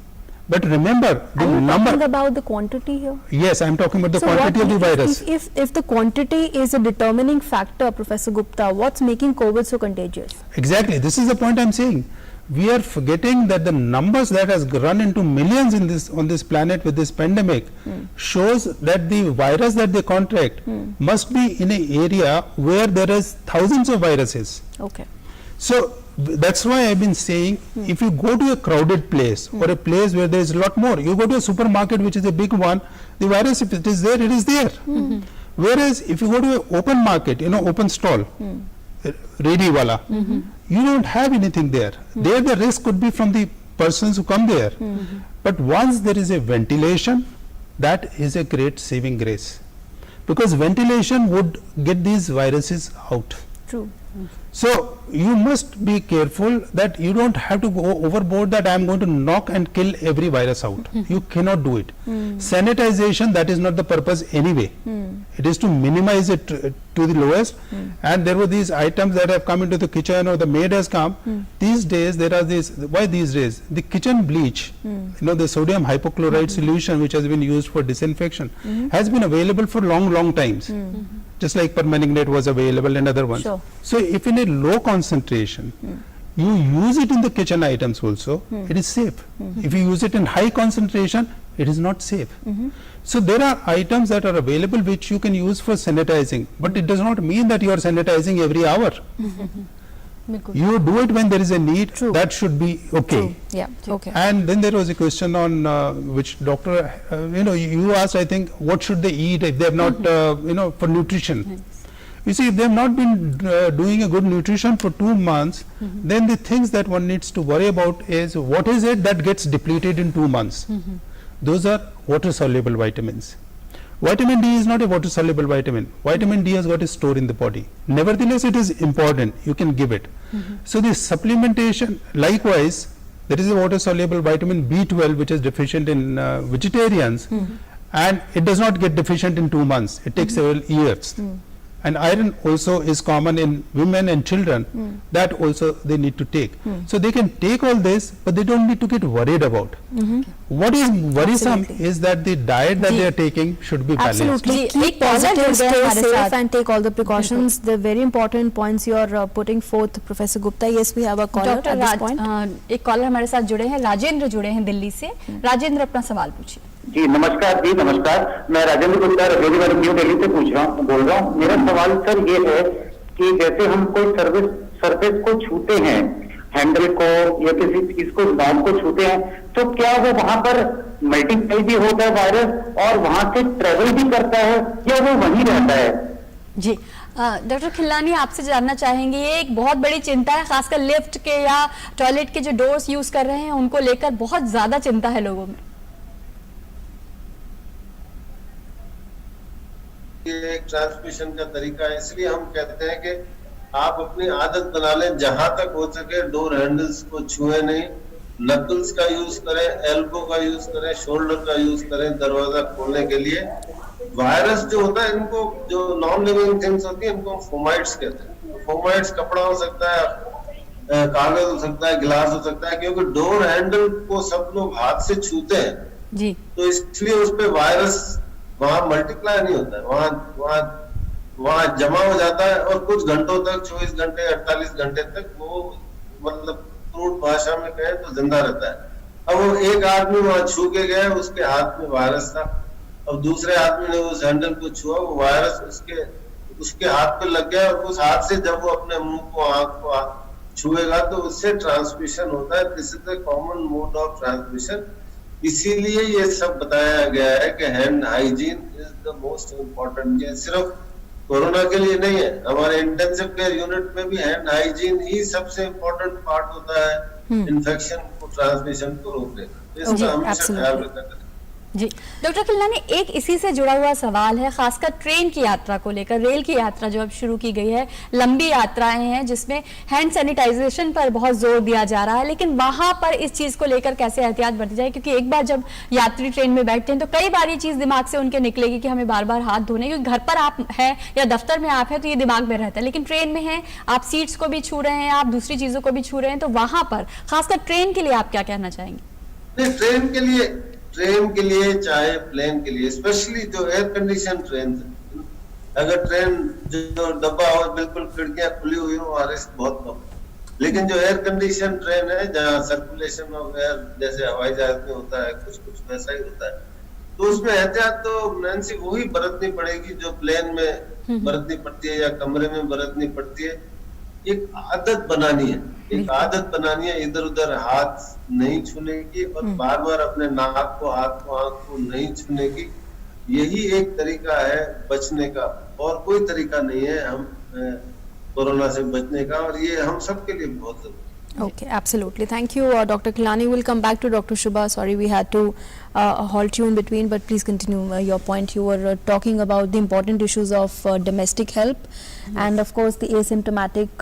But remember, the number. Are you talking about the quantity here? Yes, I am talking about the quantity of the virus. If the quantity is a determining factor, Professor Gupta, what's making COVID so contagious? Exactly. This is the point I am saying. We are forgetting that the numbers that has run into millions in on this planet with this pandemic shows that the virus that they contract must be in an area where there is thousands of viruses. Okay. So that's why I've been saying, if you go to a crowded place or a place where there is a lot more, you go to a supermarket which is a big one, the virus, if it is there, it is there. Whereas if you go to an open market, open stall, ready wala, you don't have anything there. There the risk could be from the persons who come there. But once there is a ventilation, that is a great saving grace, because ventilation would get these viruses out. True. So you must be careful that you don't have to go overboard that I am going to knock and kill every virus out. You cannot do it. Sanitization, that is not the purpose anyway. It is to minimize it to the lowest. And there were these items that have come into the kitchen, or the maid has come. These days there are these, why these days? The kitchen bleach, the sodium hypochlorite solution which has been used for disinfection has been available for long times. Just like permanganate was available and other ones. Sure. So if in a low concentration, you use it in the kitchen items also, it is safe. If you use it in high concentration, it is not safe. So there are items that are available which you can use for sanitizing, but it does not mean that you are sanitizing every hour. You do it when there is a need. True. That should be okay. True. Yeah. Okay. And then there was a question on which doctor, you asked, I think, what should they eat if they have not, for nutrition. You see, if they have not been doing a good nutrition for 2 months, then the things that one needs to worry about is what is it that gets depleted in 2 months. Those are water soluble vitamins. Vitamin D is not a water soluble vitamin. Vitamin D has got a store in the body. Nevertheless, it is important. You can give it. So the supplementation, likewise, there is a water soluble vitamin B12 which is deficient in vegetarians, and it does not get deficient in 2 months. It takes several years. And iron also is common in women and children. That also they need to take. So they can take all this, but they don't need to get worried about. What is worrisome is that the diet that they are taking should be balanced. Absolutely. Keep positive, stay safe, and take all the precautions. The very important points you are putting forth, Professor Gupta. Yes, we have a caller at this point. एक collar हमारे साथ जुड़े हैं, राजेंद्र जुड़े हैं दिल्ली से. राजेंद्र, अपना सवाल पूछिए. जी नमस्कार. मैं राजेंद्र गुप्ता रजौरी वाली न्यू दिल्ली से बोल रहा हूँ. मेरा सवाल सर ये है कि जैसे हम कोई सरफेस को छूते हैं, हैंडल को या किसी चीज को, नॉब को छूते हैं, तो क्या वो वहां पर मल्टीप्लाई भी होता है वायरस और वहां से ट्रेवल भी करता है या वो वहीं रहता है? जी, डॉक्टर खिल्लानी, आपसे जानना चाहेंगे, ये एक बहुत बड़ी चिंता है, खासकर लिफ्ट के या टॉयलेट के जो डोर्स यूज कर रहे हैं उनको लेकर बहुत ज्यादा चिंता है लोगों में। ये एक ट्रांसमिशन का तरीका है, इसलिए हम कहते हैं कि आप अपनी आदत बना लें, जहां तक हो सके डोर हैंडल्स को छुए नहीं, नकल्स का यूज करें, एल्बो का यूज करें, शोल्डर का यूज करें दरवाजा खोलने के लिए। वायरस जो होता है, इनको जो नॉन लिविंग थिंग्स होती है इनको हम फोमाइट्स कहते हैं। फोमाइट्स कपड़ा हो सकता है, कागज हो सकता है, गिलास हो सकता है, क्योंकि डोर हैंडल को सब लोग हाथ से छूते हैं जी, तो इसलिए उस पे वायरस वहां मल्टीप्लाई नहीं होता है, वहां जमा हो जाता है और कुछ घंटों तक, 24 घंटे 48 घंटे तक वो, मतलब क्रूड भाषा में कहे तो जिंदा रहता है। अब वो एक आदमी वहां छू के गया, उसके हाथ में वायरस था, अब दूसरे आदमी ने उस हैंडल को छुआ, वो वायरस उसके हाथ पे लग गया और उस हाथ से जब वो अपने मुंह को, आंख को छुएगा तो उससे ट्रांसमिशन होता है। This is the common mode of transmission. इसीलिए ये सब बताया गया है कि hand hygiene is the most important. ये सिर्फ कोरोना के लिए नहीं है, हमारे इंटेंसिव केयर यूनिट में भी हैंड हाइजीन ही सबसे इम्पोर्टेंट पार्ट होता है इन्फेक्शन को, ट्रांसमिशन को रोकने का। इसका हमेशा ख्याल रखना चाहिए। जी डॉक्टर खिल्लानी, एक इसी से जुड़ा हुआ सवाल है, खासकर ट्रेन की यात्रा को लेकर। रेल की यात्रा जो अब शुरू की गई है, लंबी यात्राएं हैं जिसमें हैंड सैनिटाइजेशन पर बहुत जोर दिया जा रहा है, लेकिन वहां पर इस चीज को लेकर कैसे एहतियात बरती जाए? क्योंकि एक बार जब यात्री ट्रेन में बैठते हैं तो कई बार ये चीज दिमाग से उनके निकलेगी कि हमें बार बार हाथ धोने, क्योंकि घर पर आप है या दफ्तर में आप है तो ये दिमाग में रहता है, लेकिन ट्रेन में है, आप सीट्स को भी छू रहे हैं, आप दूसरी चीजों को भी छू रहे हैं, तो वहां पर खासकर ट्रेन के लिए आप क्या कहना चाहेंगे? ट्रेन के लिए चाहे प्लेन के लिए, स्पेशली जो एयर कंडीशन ट्रेन है, अगर ट्रेन जो डब्बा हो बिल्कुल खिड़कियां खुली हुई हो, वहां रिस्क बहुत कम है। लेकिन जो एयर कंडीशन ट्रेन है, जहाँ सर्कुलेशन ऑफ एयर जैसे हवाई जहाज में होता है, कुछ वैसा ही होता है, तो उसमें एहतियात तो नैन्सी वही बरतनी पड़ेगी जो प्लेन में बरतनी पड़ती है या कमरे में बरतनी पड़ती है। एक आदत बनानी है, इधर उधर हाथ नहीं छूने की और बार बार अपने नाक को, हाथ को, आंख को नहीं छूने की। यही एक तरीका है बचने का, और कोई तरीका नहीं है हम कोरोना से बचने का, और ये हम सबके लिए बहुत जरूरी है। Okay, absolutely. Thank you, Dr. Khilani. We'll come back to Dr. Shubha. Sorry, we had to halt you in between, but please continue your point. You were talking about the important issues of domestic help, and of course the asymptomatic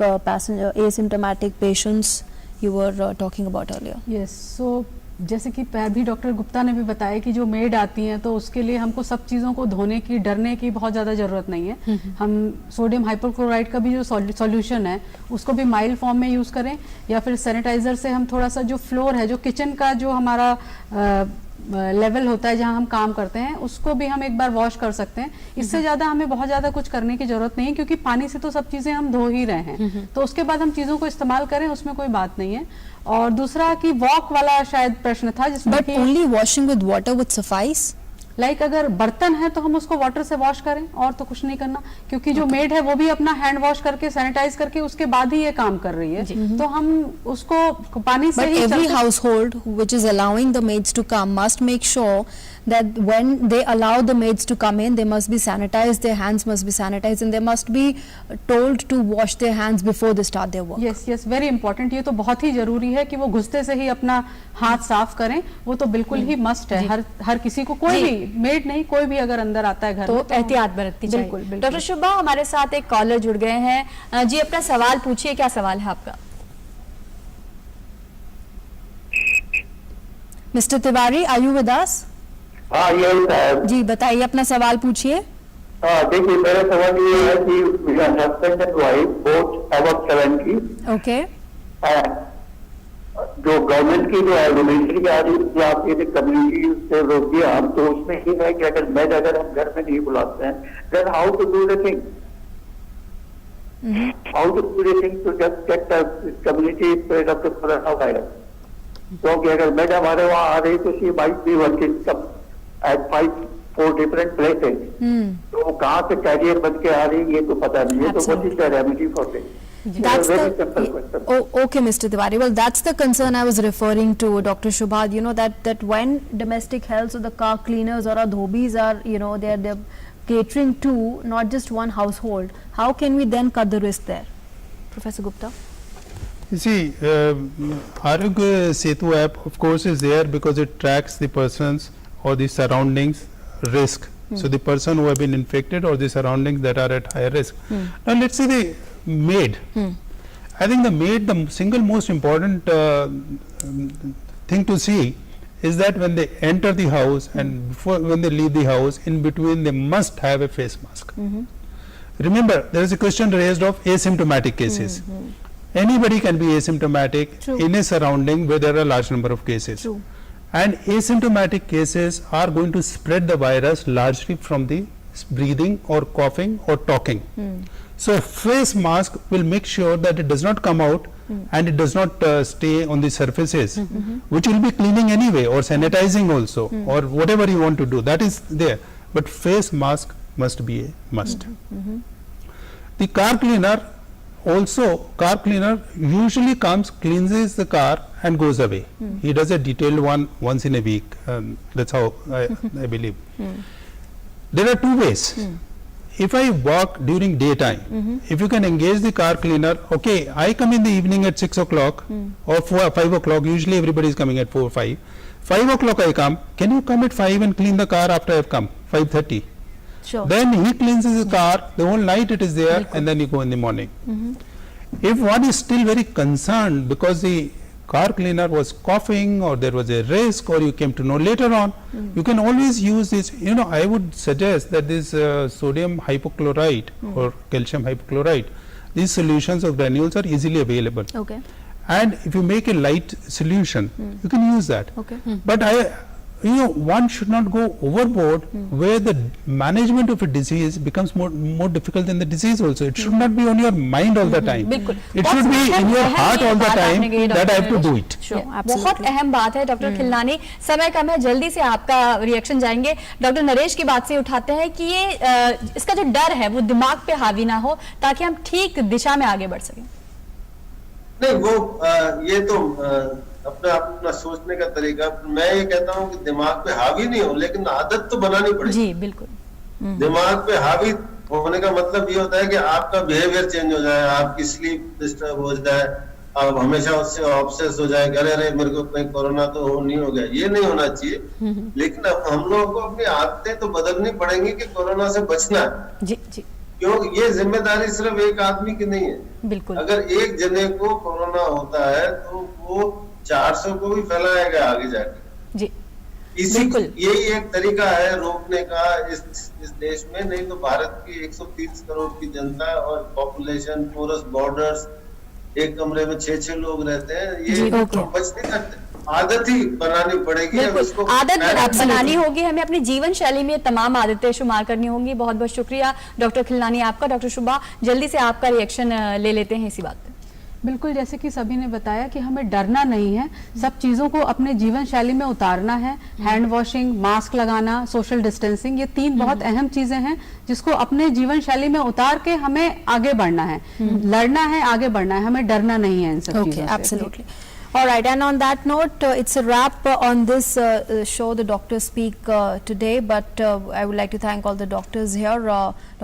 patients you were talking about earlier. Yes. So जैसे कि भी doctor Gupta ने भी बताया कि जो made आती हैं तो उसके लिए हमको सब चीज़ों को धोने की, डरने की बहुत ज़्यादा ज़रूरत नहीं है। हम सोडियम हाइपोक्लोराइड का भी जो सॉल्यूशन है उसको भी माइल्ड फॉर्म में यूज़ करें, या फिर सैनिटाइज़र से हम थोड़ा सा जो फ्लोर है, जो किचन का जो हमारा लेवल होता है जहां हम काम करते हैं, उसको भी हम एक बार वॉश कर सकते हैं। इससे ज़्यादा हमें बहुत ज़्यादा कुछ करने की ज़रूरत नहीं है, क्योंकि पानी से तो सब चीज़ें हम धो ही रहे हैं। तो उसके बाद हम चीज़ों को इस्तेमाल करें, उसमें कोई बात नहीं है। और दूसरा कि वॉक वाला शायद प्रश्न था, जिसमें but only washing with water would suffice. Like अगर बर्तन है तो हम उसको वाटर से वॉश करें, और तो कुछ नहीं करना, क्योंकि जो मेड है वो भी अपना हैंड वॉश करके, सैनिटाइज करके उसके बाद ही ये काम कर रही है, तो हम उसको पानी से ही। Every household which is allowing the maids to come must make sure that when they allow the maids to come in, they must be sanitized, their hands must be sanitized, and they must be told to wash their hands before they start their work. Yes, yes, very important. ये तो बहुत ही जरूरी है कि वो घुसते से ही अपना हाथ साफ करें, वो तो बिल्कुल ही मस्ट है। हर किसी को, कोई भी मेड नहीं, कोई भी अगर अंदर आता है घर तो में तो एहतियात बरतनी चाहिए। बिल्कुल। डॉक्टर शुभा, हमारे साथ एक कॉलर जुड़ गए हैं जी, अपना सवाल पूछिए, क्या सवाल है आपका? Mister Tiwari, are you with us? हाँ, ये जी बताइए, अपना सवाल पूछिए। देखिए, मेरा सवाल ये है कि husband and wife both above 70। Okay. जो गवर्नमेंट की जो रेगुलेटरी आ रही है, आप ये कम्युनिटी से रोकिए आप, तो उसमें ये है कि अगर मेड अगर हम घर में नहीं बुलाते हैं, then how to do the thing, how to do the thing to just get the community spread of the corona virus. क्योंकि अगर मेड हमारे वहाँ आ रही तो she might be working at 4 different places. तो वो कहाँ से कैरियर बन के आ रही है ये तो पता नहीं है। तो what is the remedy for this? That's okay, Mr. Tiwari. Well, that's the concern I was referring to, Dr. Shubha. You know that when domestic health or the car cleaners or our dhobis are, they're catering to not just one household, how can we then cut the risk there? Professor Gupta? You see, Arogya Setu app of course is there because it tracks the persons or the surroundings risk. So the person who have been infected or the surroundings that are at higher risk. Now let's say the maid. I think the maid, the single most important thing to see is that when they enter the house and before when they leave the house, in between they must have a face mask. Remember, there is a question raised of asymptomatic cases. Anybody can be asymptomatic in a surrounding where there are a large number of cases. And asymptomatic cases are going to spread the virus largely from the breathing or coughing or talking. So face mask will make sure that it does not come out and it does not stay on the surfaces, which will be cleaning anyway or sanitizing also or whatever you want to do, that is there. But face mask must be a must. The car cleaner usually comes, cleanses the car and goes away. He does a detailed one once in a week. That's how I believe. There are two ways. If I walk during daytime, if you can engage the car cleaner, okay, I come in the evening at 6 o'clock or 4 or 5 o'clock, usually everybody is coming at 4 or 5. 5 o'clock I come, can you come at 5 and clean the car after I have come, 5:30? Sure. Then he cleanses his car, the whole night it is there and then you go in the morning. If one is still very concerned because the car cleaner was coughing or there was a risk or you came to know later on, you can always use this. You know, I would suggest that this sodium hypochlorite or calcium hypochlorite, these solutions of granules are easily available. Okay. And if you make a light solution, you can use that. Okay. But one should not go overboard where the management of a disease becomes more difficult than the disease also. It should not be on your mind all the time. It should be in your heart all the time that I have to do it. बहुत अहम बात है doctor Khilnani, समय कम है, जल्दी से आपका reaction जाएंगे। डॉक्टर नरेश की बात से उठाते हैं कि ये इसका जो डर है वो दिमाग पे हावी ना हो ताकि हम ठीक दिशा में आगे बढ़ सकें। नहीं, वो ये तो अपना सोचने का तरीका। मैं ये कहता हूँ कि दिमाग पे हावी नहीं हो, लेकिन आदत तो बनानी पड़ेगी। जी बिल्कुल। दिमाग पे हावी होने का मतलब ये होता है कि आपका बिहेवियर चेंज हो जाए, आपकी स्लीप डिस्टर्ब हो जाए, आप हमेशा उससे ऑब्सेस हो जाए, अरे मेरे को कहीं कोरोना तो नहीं हो गया। ये नहीं होना चाहिए। लेकिन अब हम लोगों को अपनी आदतें तो बदलनी पड़ेंगी कि कोरोना से बचना है। जी जी। क्योंकि ये जिम्मेदारी सिर्फ एक आदमी की नहीं है। बिल्कुल। अगर एक जने को कोरोना होता है तो वो 400 को भी फैलाएगा आगे जाके। जी। यही एक तरीका है रोकने का इस देश में। नहीं तो भारत की 130 करोड़ की जनता और पॉपुलेशन, पोरस बॉर्डर्स, एक कमरे में 6-6 लोग रहते हैं, ये बच नहीं सकते। आदत ही बनानी पड़ेगी। आदत बनानी होगी, हमें अपनी जीवन शैली में तमाम आदतें शुमार करनी होंगी। बहुत बहुत शुक्रिया डॉक्टर खिलनानी आपका। डॉक्टर शुभा, जल्दी से आपका रिएक्शन ले लेते हैं इसी बात पे। बिल्कुल, जैसे कि सभी ने बताया कि हमें डरना नहीं है, सब चीज़ों को अपने जीवन शैली में उतारना है। हैंड वॉशिंग, मास्क लगाना, सोशल डिस्टेंसिंग, ये 3 बहुत अहम चीज़ें हैं जिसको अपने जीवन शैली में उतार के हमें आगे बढ़ना है। लड़ना है, आगे बढ़ना है, हमें डरना नहीं है इन सब चीज़ों से। Absolutely. All right, and on that note, it's a wrap on this show, the Doctors Speak today. But I would like to thank all the doctors here,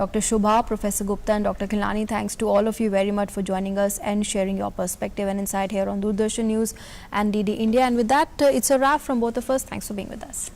Dr. Shubha, Professor Gupta and Dr. Khilnani. Thanks to all of you very much for joining us and sharing your perspective and insight here on Doordarshan News and DD India. And with that, it's a wrap from both of us. Thanks for being with us.